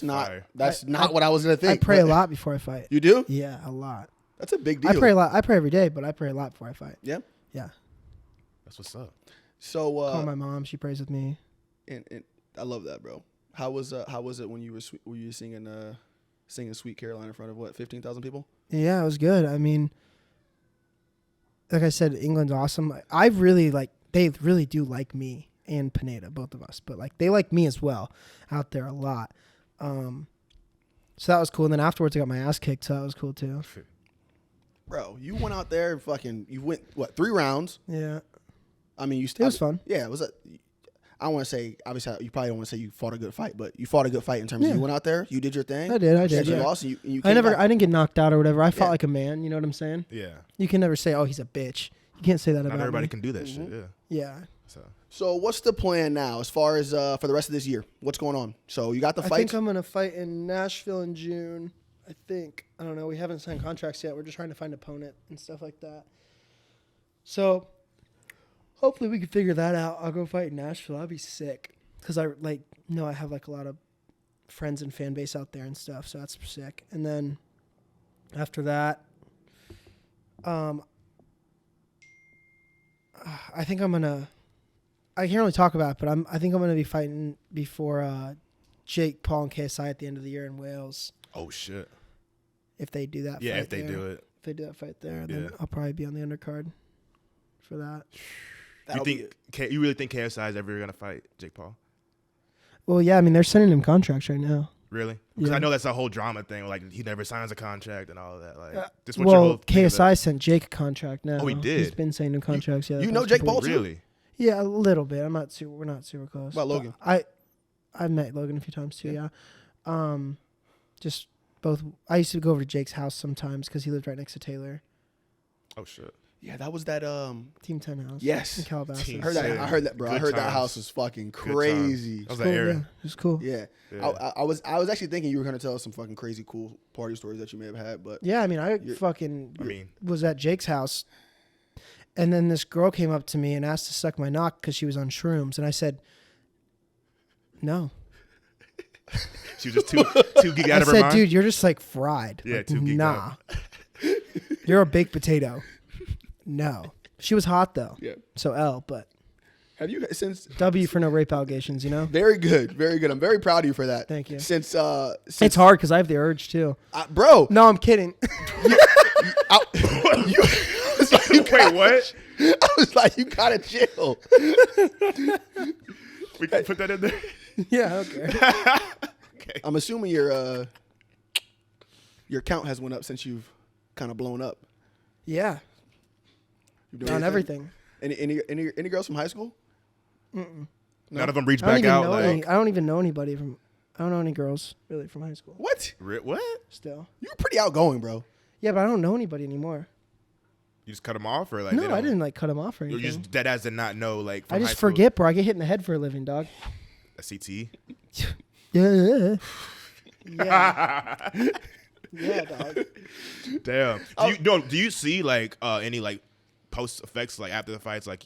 not fire. not what I was gonna think. I pray a but- lot before I fight. You do? Yeah, a lot. That's a big deal. I pray a lot. I pray every day, but I pray a lot before I fight. Yeah. Yeah, That's what's up. So call my mom. She prays with me. and I love that, bro. How was it when you were singing Sweet Caroline in front of what 15,000 people? Yeah, it was good. I mean, like I said, England's awesome. I really like. They really do like me and Pineda, both of us. But like, they like me as well out there a lot. So that was cool. And then afterwards, I got my ass kicked. So that was cool too. Bro, you went out there and fucking you went 3 rounds. Yeah, I mean, it was fun. Yeah, it was. I don't want to say, obviously, you probably don't want to say you fought a good fight, but you fought a good fight in terms of you went out there, you did your thing. I did. And you Yeah. lost, and you I came back. didn't get knocked out or whatever. I fought Yeah. like a man. You know what I'm saying? Yeah. You can never say, "Oh, he's a bitch." You can't say that Not about everybody me. can do that shit. Yeah. Yeah. So what's the plan now as far as for the rest of this year? What's going on? So you got the I fight. think I'm gonna fight in Nashville in June. I think. I don't know. We haven't signed contracts yet. We're just trying to find an opponent and stuff like that. So hopefully we can figure that out. I'll go fight in Nashville. I'll be sick because I have like a lot of friends and fan base out there and stuff. So that's sick. And then after that, I think I'm gonna. I can't really talk about it, but I think I'm gonna be fighting before Jake Paul and KSI at the end of the year in Wales. Oh shit. If they do that, Yeah, fight if they there. do it. If they do that fight there, then Yeah. I'll probably be on the undercard for that. You really think KSI is ever gonna fight Jake Paul? Well, yeah, I mean they're sending him contracts right now. Really? Because Yeah. I know that's a whole drama thing. Like he never signs a contract and all of that. Like, just what's your Well, whole thing of it? KSI sent Jake a contract now. Oh, he did? He's been signing contracts. You know Jake Paul too? Really? Yeah, a little bit. We're not super close. What about Logan? I've met Logan a few times too. Yeah. Just both. I used to go over to Jake's house sometimes because he lived right next to Taylor. Oh shit. Yeah, that was that. Team 10 house. Yes. In Calabasas. Team I heard that, bro. I Good heard that times. house was fucking Good times. crazy. That was Cool, that era. yeah, it was cool. Yeah. Yeah. I was actually thinking you were gonna tell us some fucking crazy cool party stories that you may have had, but Yeah, I mean, I was at Jake's house, and then this girl came up to me and asked to suck my knock because she was on shrooms, and I said, no. She was just too geeked out I of her said, mind. dude, you're just like fried. Yeah, Like, too geeked nah. out. You're a baked potato. No. She was hot though. yeah. So L, but Have you since? W for no rape allegations, you know? Very good, very good. I'm very proud of you for that. Thank you. Since It's hard because I have the urge too. bro. No, I'm kidding. Wait, what? I was like, you gotta chill. We can put that in there. Yeah, okay. Okay. I'm assuming your count has went up since you've kind of blown up. Yeah. You've doing On anything? everything. Any girls from high school? None of them reach I don't back even out. know Like, any. I don't even know anybody from. I don't know any girls really from high school. What? what? Still. You were pretty outgoing, bro. Yeah, but I don't know anybody anymore. You just cut them off, or like? No, they I don't- didn't like cut them off or You anything. just dead ass did not know like. From I high just school, forget, bro. I get hit in the head for a living, dog. a CT. Yeah. Yeah. Yeah, dog. Damn. Do you see like any like post effects like after the fights like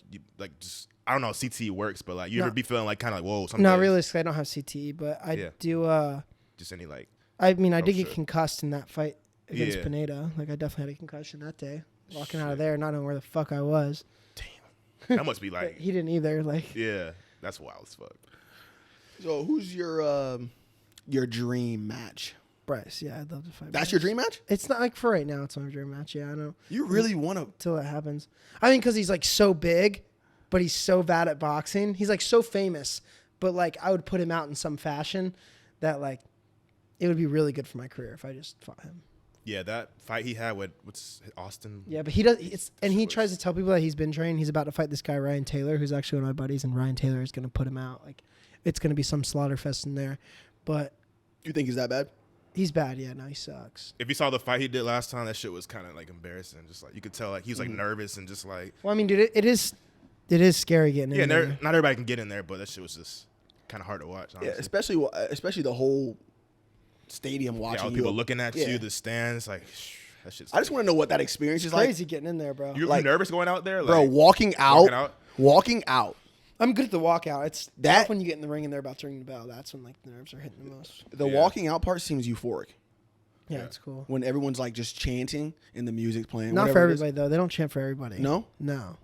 just I don't know if CTE works, but like you ever be feeling like kind of like whoa something. Not realistically, I don't have CTE, but I Yeah. do. Just any like. I mean, I did shit. get concussed in that fight against Yeah. Pineda. Like, I definitely had a concussion that day. Walking out of there, not knowing where the fuck I was. That must be But like. he didn't either. Like, Yeah, that's wild as fuck. So who's your dream match? Bryce. Yeah, I'd love to fight. That's Bryce. your dream match? It's not like for right now. It's my dream match. Yeah, I know. You really want to? Till it happens. I mean, because he's like so big, but he's so bad at boxing. He's like so famous, but like I would put him out in some fashion that like it would be really good for my career if I just fought him. Yeah, that fight he had with Austin. Yeah, but he does. He tries to tell people that he's been trained. He's about to fight this guy Ryan Taylor, who's actually one of my buddies, and Ryan Taylor is going to put him out. Like, it's going to be some slaughter fest in there. But You think he's that bad? he's bad. Yeah, no, he sucks. If you saw the fight he did last time, that shit was kind of like embarrassing. Just like you could tell, like he was like nervous and just like. Well, I mean, dude, it is scary getting in there. Not everybody can get in there, but that shit was just kind of hard to watch. Honestly. Yeah, especially the whole stadium Yeah, watching all the you. people looking at Yeah. you, the stands, like that shit's. I just want to know what that experience is Crazy like, getting in there, bro. You like- nervous going out there, like, bro. Walking out. I'm good at the walkout. It's That- tough when you get in the ring and they're about to ring the bell. That's when like the nerves are hitting the most. The Yeah. walking out part seems euphoric Yeah, it's cool. when everyone's like just chanting and the music's playing. Not for whatever it is. everybody though. They don't chant for everybody. No, No.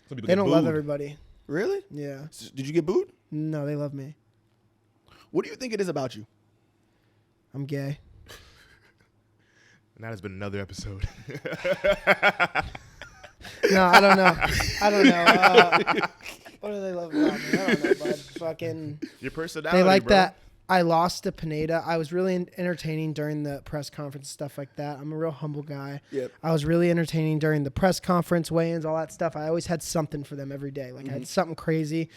Some people They get don't love booed. everybody. really? Yeah. Did you get booed? No, they love me. What do you think it is about you? I'm gay. And that has been another episode. No, I don't know. I don't know. What do they love about me? I don't know, bud. Fucking. Your personality. They like bro. that. I lost to Pineda. I was really entertaining during the press conference, stuff like that. I'm a real humble guy. Yep. I was really entertaining during the press conference, weigh-ins, all that stuff. I always had something for them every day. Like I had something crazy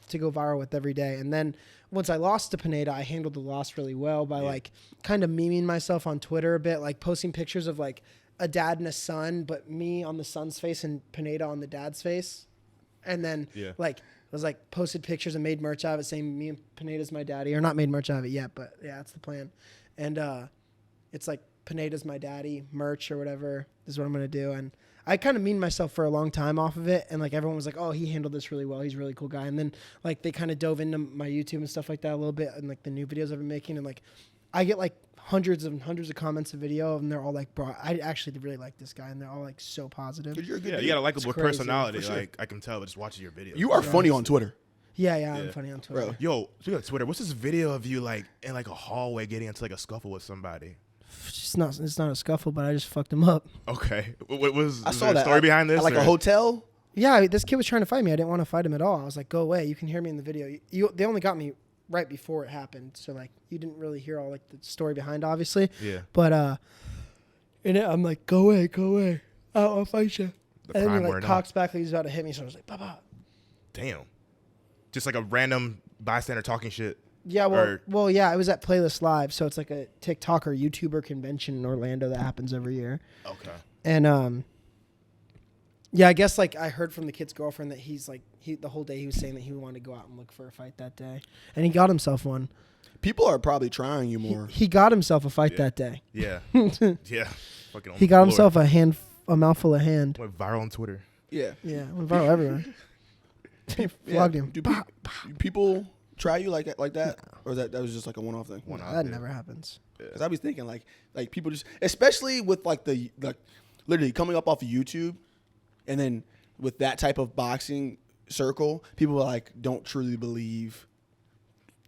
to go viral with every day. And then once I lost to Pineda, I handled the loss really well by like kind of memeing myself on Twitter a bit, like posting pictures of like a dad and a son, but me on the son's face and Pineda on the dad's face. And then like was like posted pictures and made merch out of it saying me and Pineda's my daddy, or not made merch out of it yet, but yeah, that's the plan. And it's like Pineda's my daddy merch or whatever is what I'm gonna do. And I kind of mean myself for a long time off of it, and like everyone was like, oh, he handled this really well, he's a really cool guy. And then like they kind of dove into my YouTube and stuff like that a little bit, and like the new videos I've been making, and like I get like hundreds of comments of video, and they're all like, bro, I actually really like this guy, and they're all like so positive. You're a good Yeah, dude. you got a likable crazy, personality. for sure. Like I can tell, but just watching your videos. You are funny on Twitter. Yeah, I'm funny on Twitter. Bro. Yo, speaking of Twitter, what's this video of you like in like a hallway getting into like a scuffle with somebody? It's not a scuffle, but I just fucked him up. Okay, what was I is saw there a that story behind this? At like or- a hotel. Yeah, this kid was trying to fight me. I didn't want to fight him at all. I was like, go away. You can hear me in the video. They only got me right before it happened, so like you didn't really hear all like the story behind, obviously. Yeah. But and I'm like, go away, I'll fight you. The And then prime he like wearing cocks back like he's about to hit me, so I was like, Papa. Damn. Just like a random bystander talking shit. Yeah, Or- well, yeah, I was at Playlist Live, so it's like a TikToker YouTuber convention in Orlando that happens every year. Okay. And yeah, I guess like I heard from the kid's girlfriend that he's like the whole day he was saying that he wanted to go out and look for a fight that day, and he got himself one. People are probably trying you more. He got himself a fight that day. Yeah. Yeah. Fucking on He the got floor. himself a mouthful of hand. Went viral on Twitter. Yeah. Yeah, went viral everywhere. Flogged him. Do people try you like that, or that was just like a one-off thing? That never happens. Because I was thinking like people just, especially with like literally coming up off of YouTube, and then with that type of boxing circle, people like don't truly believe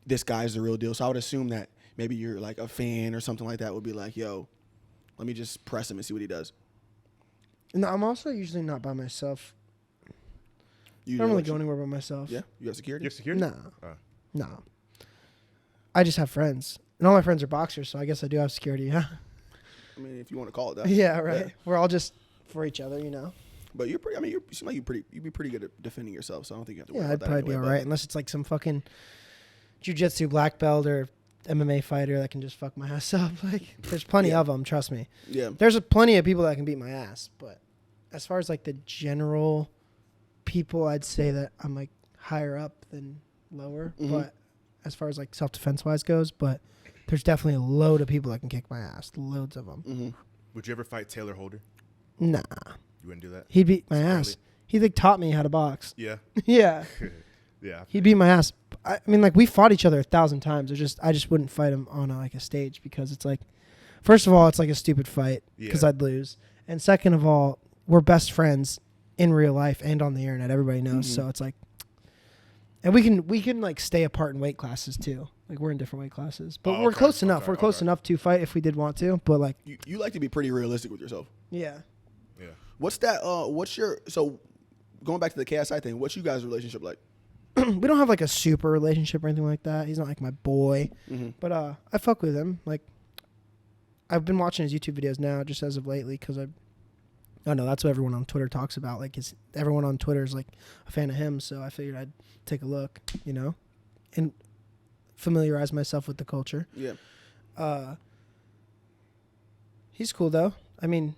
this guy's the real deal. So I would assume that maybe you're like a fan or something like that would be like, yo, let me just press him and see what he does. No, I'm also usually not by myself. I don't really go anywhere by myself. Yeah, you have security. You have security? No. No. I just have friends. And all my friends are boxers, so I guess I do have security, yeah. I mean, if you want to call it that. Yeah, right. Yeah. We're all just for each other, you know. But you're pretty. I mean, you seem like you'd be pretty good at defending yourself. So I don't think you have to worry Yeah, about I'd that. probably be anyway, all right, unless it's like some fucking jiu-jitsu black belt or MMA fighter that can just fuck my ass up. Like, there's plenty of them, trust me. Yeah. There's plenty of people that can beat my ass, but as far as like the general people, I'd say that I'm like higher up than lower. Mhm. But as far as like self-defense wise goes, but there's definitely a load of people that can kick my ass. Loads of them. Mm-hmm. Would you ever fight Taylor Holder? Nah. You wouldn't do that? He'd beat my It's ass. early. He like taught me how to box. Yeah. Yeah. Yeah. He beat my ass. I mean, like, we fought each other 1,000 times. I just wouldn't fight him on a stage because it's like, first of all, it's like a stupid fight because Yeah. I'd lose. And second of all, we're best friends in real life and on the internet. Everybody knows. Mhm. So it's like, and we can like stay apart in weight classes too. Like, we're in different weight classes, but Oh, we're okay, close enough. okay, We're close okay. enough to fight if we did want to. But like, You like to be pretty realistic with yourself. yeah. Yeah. What's that? What's your going back to the KSI thing? What's you guys' relationship like? We don't have like a super relationship or anything like that. He's not like my boy. Mm-hmm. But I fuck with him. Like, I've been watching his YouTube videos now just as of lately because I don't know, that's what everyone on Twitter talks about. Like, everyone on Twitter is like a fan of him, so I figured I'd take a look, you know, and familiarize myself with the culture. Yeah. He's cool though. I mean,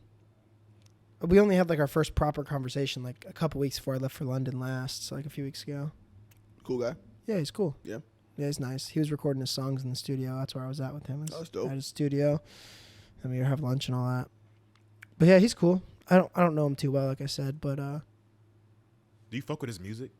we only had like our first proper conversation like a couple weeks before I left for London last, so like a few weeks ago. Cool guy. Yeah, he's cool. Yeah. Yeah, he's nice. He was recording his songs in the studio. That's where I was at with him. Oh, that's dope. At his studio. And we would have lunch and all that. But yeah, he's cool. I don't know him too well, like I said, but Do you fuck with his music?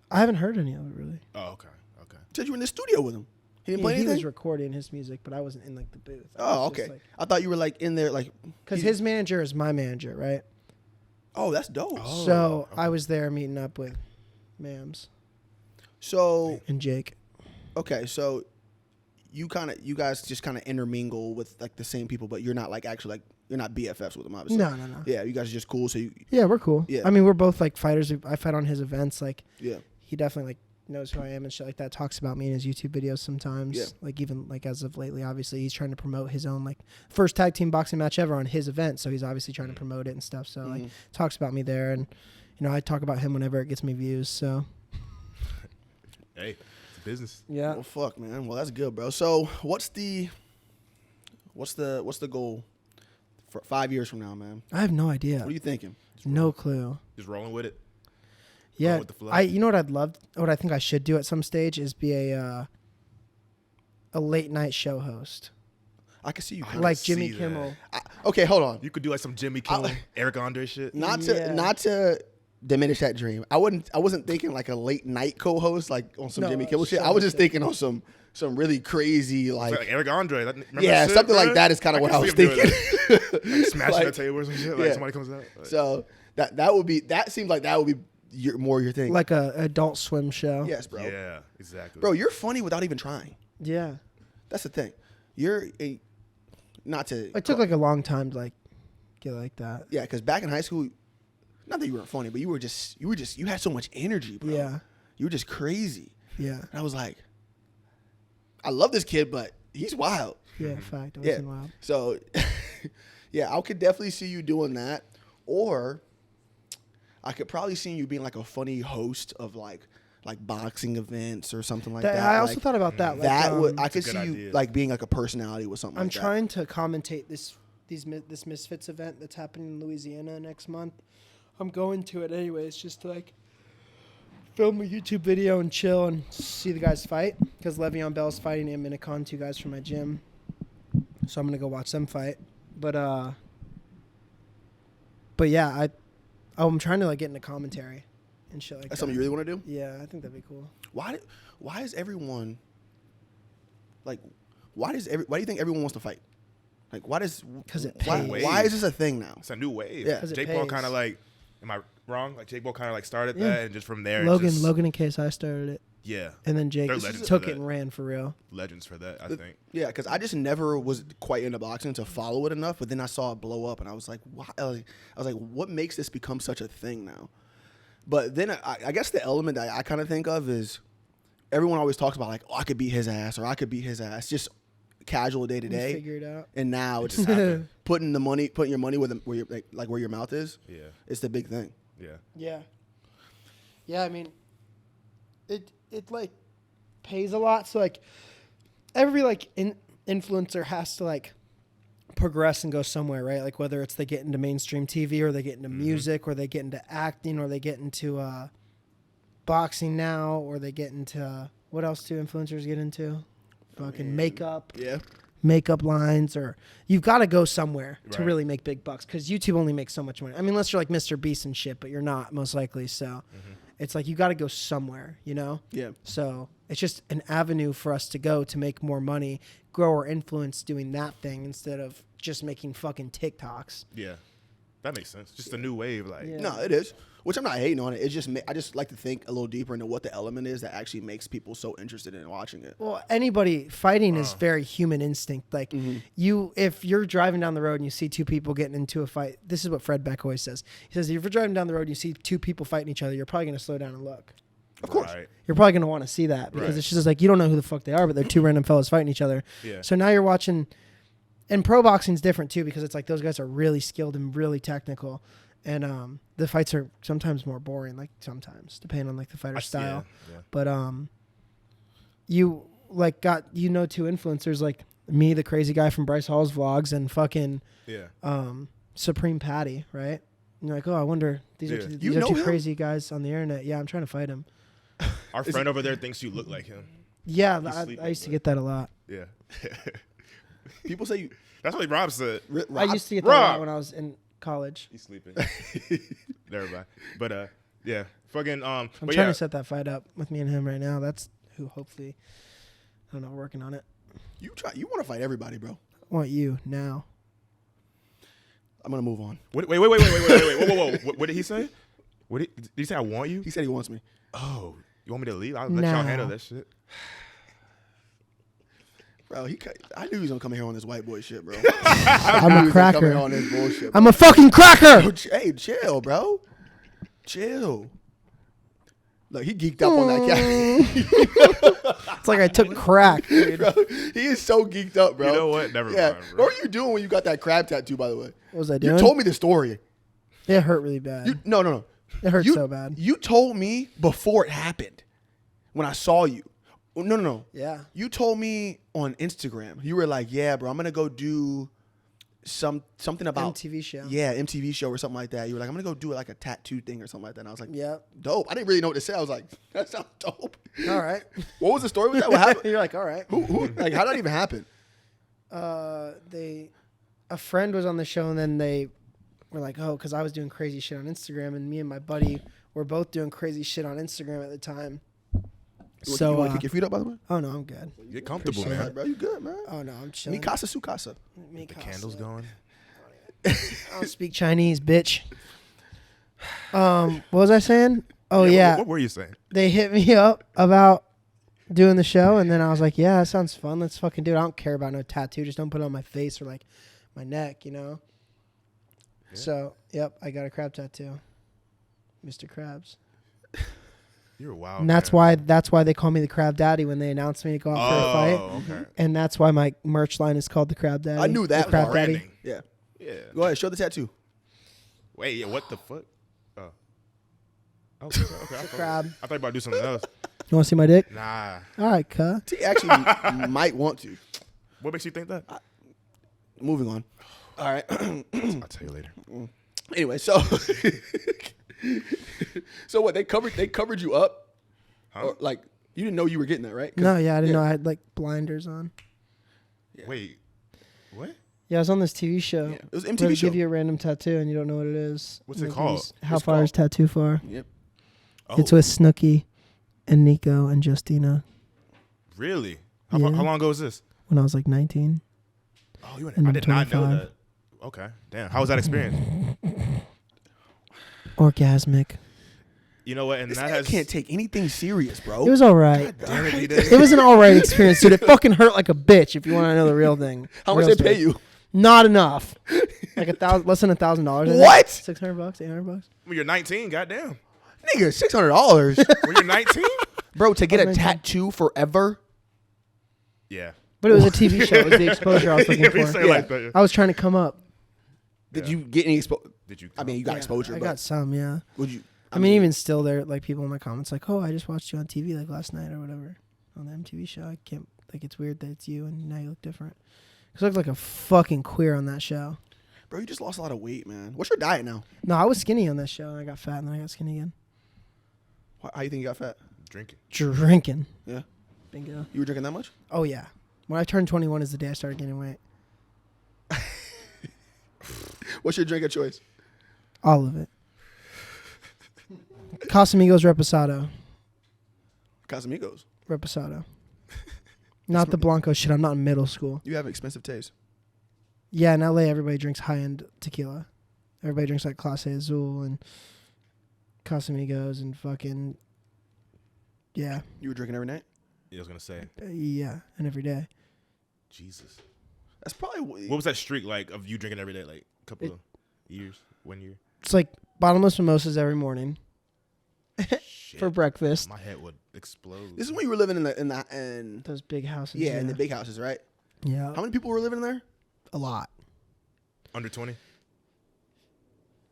I haven't heard any of it really. Oh, okay. Okay. Said you were in the studio with him. He didn't play He anything. was recording his music, but I wasn't in like the booth. Oh, okay. I thought you were like in there, like. Because his manager is my manager, right? Oh, that's dope. Oh, So okay. I was there meeting up with Mams So and Jake. okay, so you guys just kind of intermingle with like the same people, but you're not like actually like you're not BFFs with them, obviously. No. Yeah, you guys are just cool. So Yeah, we're cool. Yeah. I mean, we're both like fighters. I fight on his events. Like, yeah. he definitely like knows who I am and shit like that. Talks about me in his YouTube videos sometimes. Yeah. Like, even like as of lately, obviously he's trying to promote his own like first tag team boxing match ever on his event. So he's obviously trying to promote it and stuff. So like talks about me there, and you know, I talk about him whenever it gets me views. So Hey, it's a business. yeah. Well, fuck, man. Well, that's good, bro. So what's the goal for 5 years from now, man? I have no idea. What are you thinking? No clue. Just rolling with it. Yeah, with the flow. you know what I'd love, what I think I should do at some stage is be a late night show host, I can see you. I like can Jimmy see that. Kimmel. Okay, hold on. You could do like some Jimmy Kimmel, Eric Andre shit. Not Yeah. to diminish that dream. I wasn't thinking like a late night co-host like on some No, Jimmy Kimmel shit. show I was just host. thinking on some really crazy Like Eric Andre. Remember yeah, that shit, something like bro? that is kind of what I can was see him doing thinking. that. Like smashing Like, the table or some shit. Like yeah. somebody comes out. Like, So that seems like that would be more your thing. Like a Adult Swim show. Yes, bro. yeah, exactly. Bro, you're funny without even trying. Yeah. That's the thing. You're not to. It took like a long time to like get like that. Yeah, because back in high school, not that you weren't funny, but you had so much energy, bro. Yeah. You were just crazy. Yeah. And I was like, I love this kid, but he's wild. Yeah, fact. Yeah. Wild. So, yeah, I could definitely see you doing that. Or I could probably see you being like a funny host of like boxing events or something like that. I also like, thought about that. that like, would I That's a could good see you idea. like being like a personality with something I'm like that. trying to commentate this Misfits event that's happening in Louisiana next month. I'm going to it anyways, just to like film a YouTube video and chill and see the guys fight. Because Le'Veon Bell's fighting and Minicon, 2 guys from my gym. So I'm gonna go watch them fight. But yeah, I'm trying to like get into commentary and shit like That's that. something you really want to do? Yeah, I think that'd be cool. Why is everyone like? Why do you think everyone wants to fight? Like, why does? 'Cause it why, pays. why is this a thing now? It's a new wave. Yeah. 'Cause it Jake Paul pays. kind of like, am I wrong? Like Jake Paul kind of like started Yeah. that, and just from there, Logan just, and KSI started it, yeah, and then Jake They're legends took for it that. and ran for real. legends for that. I think. Yeah, because I just never was quite into boxing to follow it enough. But then I saw it blow up, and I was like, why? I was like, what makes this become such a thing now? But then I guess the element that I kind of think of is everyone always talks about like, oh, I could beat his ass or I could beat his ass, just casual day to You day. figure it out. And now it's Just happened. putting your money where your where your mouth is. Yeah, It's the big thing. yeah. Yeah. Yeah, I mean, it like pays a lot. So like every like influencer has to like progress and go somewhere, right? Like whether it's they get into mainstream TV or they get into music or they get into acting or they get into boxing now or they get into what else do influencers get into? Fucking makeup. Yeah. Makeup lines, or you've got to go somewhere to Right. really make big bucks because YouTube only makes so much money. I mean, unless you're like Mr. Beast and shit, but you're not most likely. So it's like you got to go somewhere, you know? Yeah. So it's just an avenue for us to go to make more money, grow our influence doing that thing instead of just making fucking TikToks. Yeah, that makes sense. Just a new wave, like Yeah. No, it is. Which I'm not hating on it. It's just I just like to think a little deeper into what the element is that actually makes people so interested in watching it. Well, anybody fighting is very human instinct. Like if you're driving down the road and you see 2 people getting into a fight, this is what Fred Beck always says. He says, if you're driving down the road and you see 2 people fighting each other, you're probably going to slow down and look. Of course. Right. You're probably going to want to see that because Right. it's just like you don't know who the fuck they are, but they're 2 random fellas fighting each other. Yeah. So now you're watching, and pro boxing's different too because it's like those guys are really skilled and really technical. And the fights are sometimes more boring, like sometimes, depending on like the fighter style. Yeah. But you like got 2 influencers like me, the crazy guy from Bryce Hall's vlogs, and fucking Yeah. Supreme Patty, right? And you're like, oh, I wonder these Yeah. are You these are know 2 him? crazy guys on the internet. Yeah, I'm trying to fight him. Our friend over there thinks you look like him. Yeah, He's I sleeping, used to but- get that a lot. Yeah. People say you. That's what Rob said. I used to get that a lot Rob! when I was in college. He's sleeping. Never mind. But yeah, fucking I'm but trying yeah, to set that fight up with me and him right now. That's who hopefully, I don't know, working on it. You want to fight everybody, bro. I want you now. I'm gonna move on. wait, whoa. What did he say? Did he say I want you? He said he wants me. Oh, you want me to leave? I'll let y'all No. handle that shit. Bro, I knew he was gonna come here on this white boy shit, bro. I'm He a was gonna come here cracker. on this bullshit. I'm a fucking cracker. Bro, hey, chill, bro. Chill. Look, he geeked up on that cat. It's like I took crack, dude. Bro, he is so geeked up, bro. You know what? Never Yeah. mind, bro. What were you doing when you got that crab tattoo, by the way? What was I You doing? told me the story. It hurt really bad. No. It hurt You- so bad. You told me before it happened when I saw you. No. Yeah. You told me on Instagram. You were like, "Yeah, bro, I'm gonna go do something about MTV show. Yeah, MTV show or something like that." You were like, "I'm gonna go do like a tattoo thing or something like that." And I was like, Yep. dope." I didn't really know what to say. I was like, "That sounds dope." All right. What was the story with that? What happened? You're like, all right. Who? Like, how did that even happen? A friend was on the show, and then they were like, oh, because I was doing crazy shit on Instagram, and me and my buddy were both doing crazy shit on Instagram at the time. So, you want to kick your feet up, by the way? oh no, I'm good. Get comfortable, Appreciate man. Right, bro, you good, man? Oh no, I'm chilling. Mi casa, su casa. Me The casa. candles going. I don't speak Chinese, bitch. What was I saying? Oh yeah, What were you saying? they hit me up about doing the show, and then I was like, yeah, that sounds fun. Let's fucking do it. I don't care about no tattoo. Just don't put it on my face or like my neck, you know? Yeah. So, yep, I got a crab tattoo. Mr. Krabs. You're wild. And that's why they call me the Crab Daddy when they announce me to go out for a fight. Okay. And that's why my merch line is called the Crab Daddy. I knew that The Crab part. Daddy. Branding. Yeah. Yeah. Go ahead, show the tattoo. Wait, yeah, what the fuck? Oh. Okay. Crab. I thought you were about to do something else. You want to see my dick? Nah. All right, cuh. He actually might want to. What makes you think that? Moving on. All right. I'll tell you later. Anyway, so so what? They covered you up, Huh? or like you didn't know you were getting that, right? 'Cause- No, yeah, I didn't know I had like blinders on. Yeah. Wait. What? Yeah, I was on this TV show. Yeah, it was Where MTV they show. give you a random tattoo and you don't know what it is. What's And it they give you called? How It's far is called- tattoo far? Yep. Oh, It's with Snooki and Nico and Justina really? Yeah. How long ago was this? when I was like 19. Oh, you. And I I'm did not know 25. that. Okay. Damn. How was that experience? Orgasmic. You know what? And This that nigga has. can't take anything serious, bro. It was all right. Damn it, he It did. was an all right experience, dude. It fucking hurt like a bitch. If you want to know the real thing. How much Real they pay story. you? Not enough. Like less than $1,000. What? $600, $800. When you're 19, goddamn. Nigga, $600, When you're 19? bro, to get a 19. tattoo forever. Yeah. But it was a TV show. It was the exposure I was looking We for. say like that. I was trying to come up. Did Yeah. you get any exposure? Did you? I mean, you got Yeah, exposure, I but got some, yeah. would you? I mean, even still, there like people in my comments like, "Oh, I just watched you on TV like last night or whatever on the MTV show." I can't like it's weird that it's you and now you look different. Cause I look like a fucking queer on that show. bro, you just lost a lot of weight, man. What's your diet now? No, I was skinny on that show and I got fat and then I got skinny again. How you think you got fat? Drinking. Drinking. Yeah, Bingo. you were drinking that much? Oh yeah. When I turned 21 is the day I started gaining weight. What's your drink of choice? All of it. Casamigos Reposado. Casamigos. Reposado. Not the Blanco shit. I'm not in middle school. You have expensive taste. Yeah, in LA, everybody drinks high-end tequila. Everybody drinks like Clase Azul and Casamigos and fucking, yeah. You were drinking every night? Yeah, I was gonna say. Yeah, and every day. Jesus. That's probably What was that streak like of you drinking every day? Like a couple of years, 1 year. It's like bottomless mimosas every morning Shit. for breakfast. My head would explode. This is when you were living in Those big houses. yeah, in the big houses, right? Yeah. How many people were living there? A lot. Under 20.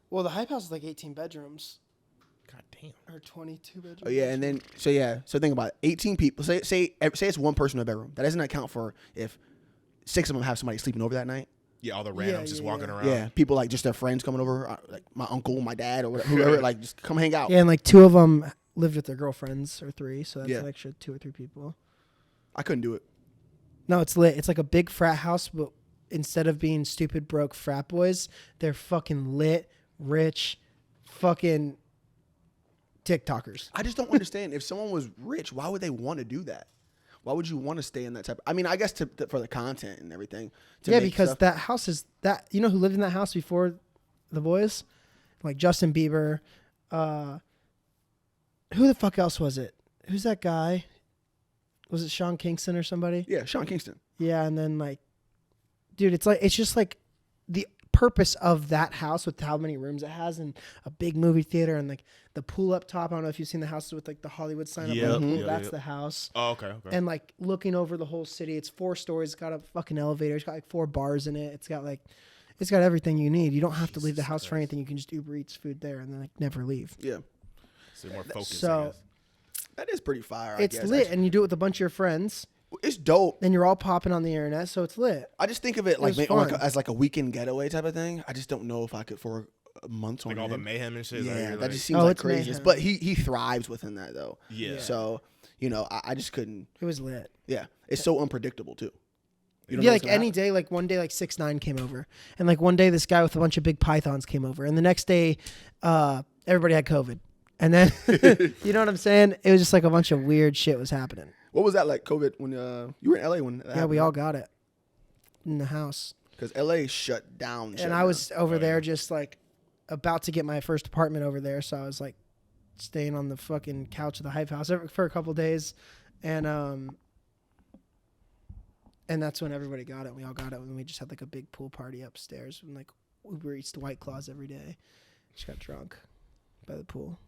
Well, the Hype House is like 18 bedrooms. God damn. Or 22 bedrooms. Oh yeah, and then so think about it. 18 people. Say it's one person in a bedroom. That doesn't account for if 6 of them have somebody sleeping over that night. Yeah, all the Yeah, randoms just yeah, walking yeah. around. Yeah, people like just their friends coming over, like my uncle, my dad, or whatever, whoever, like just come hang out. Yeah, and like 2 of them lived with their girlfriends or 3, so that's Yeah. an extra 2 or 3 people. I couldn't do it. No, it's lit. It's like a big frat house, but instead of being stupid broke frat boys, they're fucking lit, rich, fucking TikTokers. I just don't understand. If someone was rich, why would they want to do that? Why would you want to stay in that type? I mean, I guess for the content and everything. to Yeah, make because stuff. that house is that. You know who lived in that house before the boys? Like Justin Bieber. Who the fuck else was it? Who's that guy? Was it Sean Kingston or somebody? Yeah, Sean Kingston. Yeah, and then like, dude, it's just like the purpose of that house with how many rooms it has and a big movie theater and like the pool up top. I don't know if you've seen the houses with like the Hollywood sign up Yep, on the pool. yep, That's yep. the house. Oh, okay. Okay. And like looking over the whole city. It's 4 stories. It's got a fucking elevator. It's got like 4 bars in it. It's got everything you need. You don't have to leave the Jesus house for Christ. anything. You can just Uber Eats food there and then like never leave. Yeah, So more focused. so- I guess. that is pretty fire. It's I guess. lit, and you do it with a bunch of your friends, It's dope. and you're all popping on the internet, so it's lit. I just think of it was like fun. as like a weekend getaway type of thing. I just don't know if I could for a month Like on all the end. mayhem and shit. like, Yeah, you're that like, just seems Oh, like it's craziness. mayhem. But he thrives within that though. yeah. So I just couldn't. It was lit. Yeah, it's so unpredictable too. You don't know Yeah, what's like gonna any day, like one day, like 6ix9ine came over, and like one day, this guy with a bunch of big pythons came over, and the next day, everybody had COVID, and then you know what I'm saying? It was just like a bunch of weird shit was happening. What was that like? COVID when you were in LA when? Yeah, we all got it in the house, because LA shut down. and I was over Oh, there yeah. just like about to get my first apartment over there, so I was like staying on the fucking couch of the Hype House for a couple days, and that's when everybody got it. We all got it, and we just had like a big pool party upstairs, and like Uber Eats to White Claws every day. Just got drunk by the pool.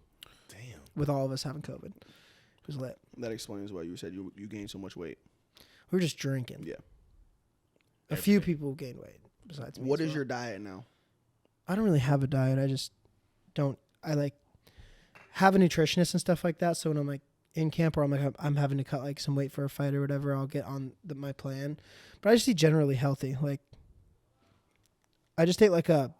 Damn. with all of us having COVID. It was lit. That explains why you said you gained so much weight. We were just drinking. Yeah. A few people gained weight besides me. What as is well. your diet now? I don't really have a diet. I just don't. I like have a nutritionist and stuff like that. So when I'm like in camp or I'm having to cut like some weight for a fight or whatever, I'll get on my plan. But I just eat generally healthy. Like I just ate like a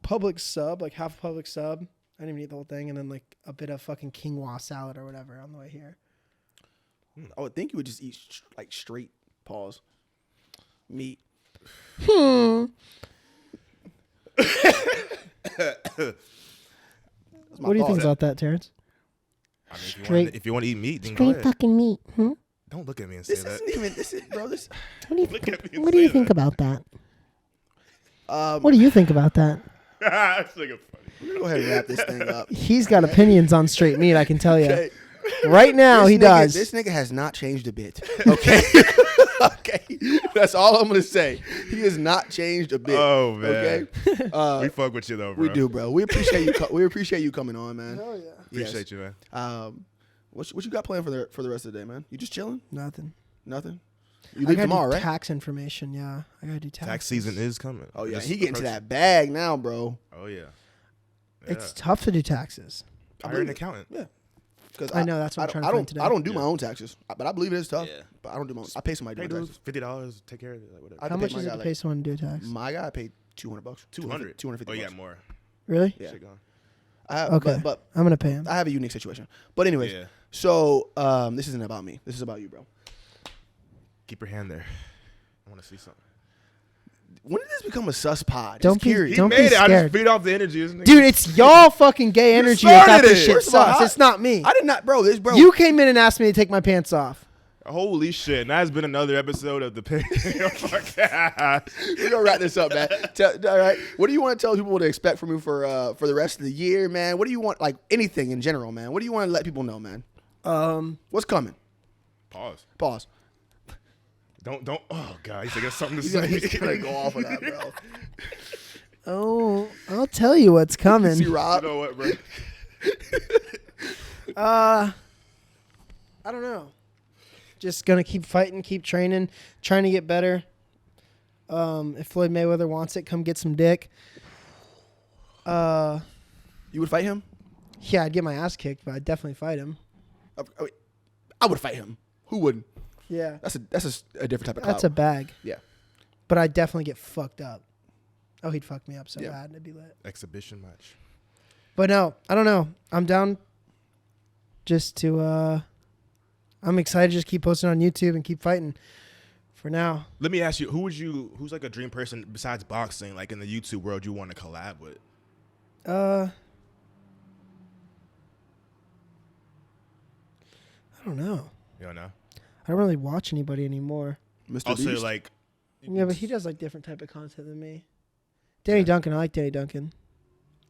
public sub, like half a public sub. I didn't even eat the whole thing, and then like a bit of fucking quinoa salad or whatever on the way here. I would think you would just eat like straight meat. What do you think about that, Terrence? I mean, if you want to eat meat, then go Straight ahead. fucking meat. Don't look at me and say This that. isn't even. This is, bro. This. What do you Look at me and What do you say think that. about that? What do you think about that? That's like a funny. We're gonna go ahead and wrap this thing up. He's got opinions on straight meat, I can tell you. Okay. Right now, he does. This nigga has not changed a bit. Okay. Okay. That's all I'm gonna say. He has not changed a bit. Oh man. Okay. We fuck with you though, bro. We do, bro. We appreciate you. We appreciate you coming on, man. Hell yeah. Appreciate you, man. What you got planned for the rest of the day, man? You just chilling? Nothing. Nothing. You I leave gotta tomorrow, do right? tax information, yeah. I gotta do tax. Tax season is coming. Oh yeah, Just he getting to approach- that bag now, bro. Oh yeah. It's tough to do taxes. Hire an accountant. Yeah. Because I know, that's what I'm trying to find today. I don't do my Yeah. own taxes, but I believe it is tough. Yeah. But I don't do my own. I pay somebody to Pay do my those taxes. $50, take care of it, like whatever. I How pay much my is it guy, to like- pay someone to do tax? My guy paid $200. 200. 250. Oh yeah, bucks. more. Really? Yeah. Shit gone. I have, Okay. but I'm gonna pay him. I have a unique situation. But anyways, Yeah. so this isn't about me. This is about you, bro. Keep your hand there. I want to see something. When did this become a sus pod? Don't Just be- curious. He Don't be made it. I just scared. feed off the energy, isn't it? Dude, it's y'all fucking gay energy started without this it. shit First of all, sus. It's not me. I did not, bro. This, bro. You came in and asked me to take my pants off. Holy shit. And that has been another episode of the Pig Podcast. We're gonna wrap this up, man. All right. What do you want to tell people to expect from you for the rest of the year, man? What do you want, like anything in general, man? What do you want to let people know, man? What's coming? Pause. Don't. Oh, God. He's got something to He's say. gonna go off of that, bro. Oh, I'll tell you what's coming. See, You Rob. know what, bro? I don't know. Just gonna keep fighting, keep training, trying to get better. If Floyd Mayweather wants it, come get some dick. You would fight him? Yeah, I'd get my ass kicked, but I'd definitely fight him. I would fight him. Who wouldn't? Yeah, That's a different type of that's clout. a bag. Yeah. But I'd definitely get fucked up. Oh, he'd fuck me up so Yeah. bad. It'd be lit. Exhibition match. But no, I don't know. I'm down just to I'm excited to just keep posting on YouTube and keep fighting for now. Let me ask you, who's like a dream person besides boxing, like in the YouTube world you want to collab with? I don't know. You don't know? I don't really watch anybody anymore. Mr. Also, Beast. like, Yeah, but he does like different type of content than me. Danny Duncan, I like Danny Duncan.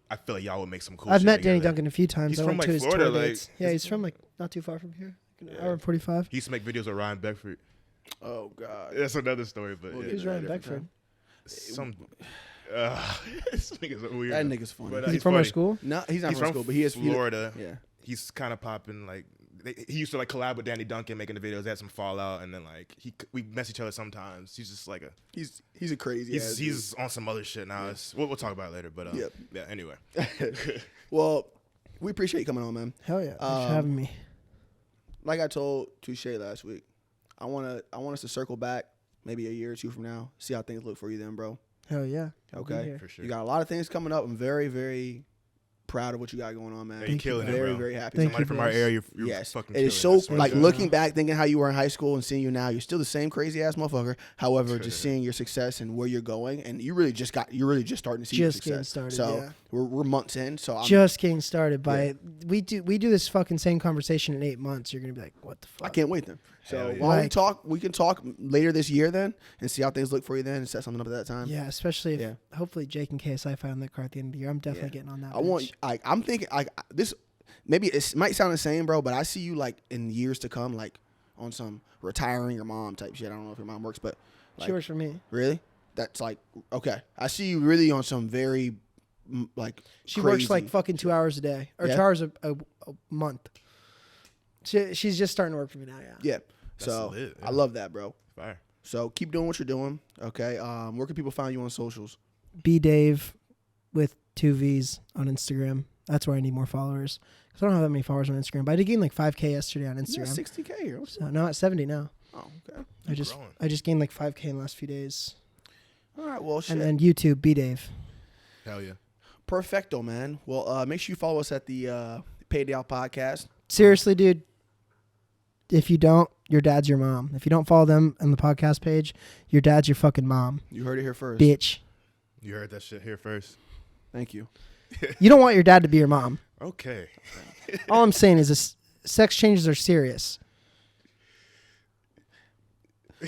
I feel like y'all would make some cool I've shit met Danny together. Duncan a few times. He's I from, went to like, his Florida, tour like- dates. Yeah, he's from like not too far from here. An Yeah. hour and 45. He used to make videos with Ryan Beckford. Oh God. That's another story, but We'll yeah. get Who's to that Ryan different Beckford? Some. This nigga's a weird. That nigga's funny. But, Is he he's from our funny. school? No, he's not He's from from school, but he is Florida. Yeah. He's kind of popping like. He used to like collab with Danny Duncan, making the videos. They had some fallout, and then like we mess each other sometimes. He's just like a. He's a crazy. ass dude. He's on some other shit now. It's, we'll talk about it later, but Yep. yeah. Anyway, Well, we appreciate you coming on, man. Hell yeah. Thanks for having me. Like I told Touche last week, I want us to circle back maybe a year or two from now, see how things look for you then, bro. Hell yeah. I'll be Okay. here. for sure. You got a lot of things coming up. I'm very, very proud of what you got going on, man. Yeah, you're killing it, very, bro. very happy. Thank Somebody you, from our bros. area, you're Yes, fucking. it is killing it. so I like swear to looking God. back, thinking how you were in high school and seeing you now. You're still the same crazy ass motherfucker. However, just seeing your success and where you're going, and you're really just starting to see your Just getting success. started, So yeah. we're months in. So I'm, Just getting started by we do this fucking same conversation in 8 months. You're gonna be like, what the fuck? I can't wait then. So Hell yeah. while Like- we can talk later this year then and see how things look for you then and set something up at that time. Yeah, especially if Yeah. hopefully Jake and KSI fight on that card at the end of the year. I'm definitely Yeah. getting on that. I want bitch. I'm thinking this maybe it might sound the same, bro, but I see you like in years to come, like on some retiring your mom type shit. I don't know if your mom works, but like, She works for me. really? That's like okay. I see you really on some very like She crazy. works like fucking 2 hours a day or Yeah? 2 hours a month. She's just starting to work for me now. Yeah. Yeah. That's So lit, yeah. I love that, bro. Fire. So keep doing what you're doing. Okay. Where can people find you on socials? Bdave with 2 V's on Instagram. That's where I need more followers. Because I don't have that many followers on Instagram. But I did gain like 5K yesterday on Yeah, Instagram. 60K. Or So now at 70 now. Oh, okay. I just gained like 5K in the last few days. All right. Well, shit. And then YouTube, Bdave. Hell yeah. Perfecto, man. Well, make sure you follow us at the Payday Off Podcast. Seriously, dude. If you don't, your dad's your mom. If you don't follow them on the podcast page, your dad's your fucking mom. You heard it here first. Bitch. You heard that shit here first. Thank you. You don't want your dad to be your mom. Okay. All I'm saying is sex changes are serious.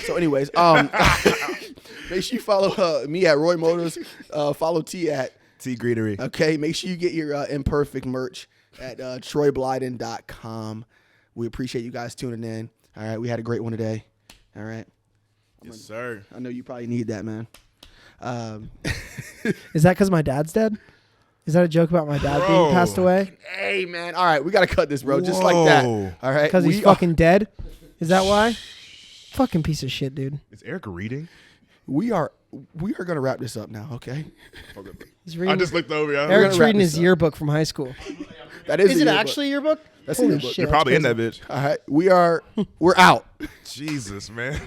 So, anyways, make sure you follow me at Roy Motors. Follow T at T Greetery. Okay. Make sure you get your Imperfect merch at TroyBlyden.com. We appreciate you guys tuning in. All right. We had a great one today. All right. Yes, sir. I know you probably need that, man. Is that because my dad's dead? Is that a joke about my dad Bro. being passed away? Hey, man. All right. We got to cut this, bro. Just like that. Whoa. All right. Because he's fucking dead? Is that why? Fucking piece of shit, dude. Is Eric reading? We are going to wrap this up now, okay? He's I reading. just looked over. Y'all. Eric's wrap reading this his up. yearbook from high school. That is Is the it yearbook. actually a yearbook? That's the Holy yearbook. shit, You're that's probably in crazy. that bitch. All right. We're out. Jesus, man.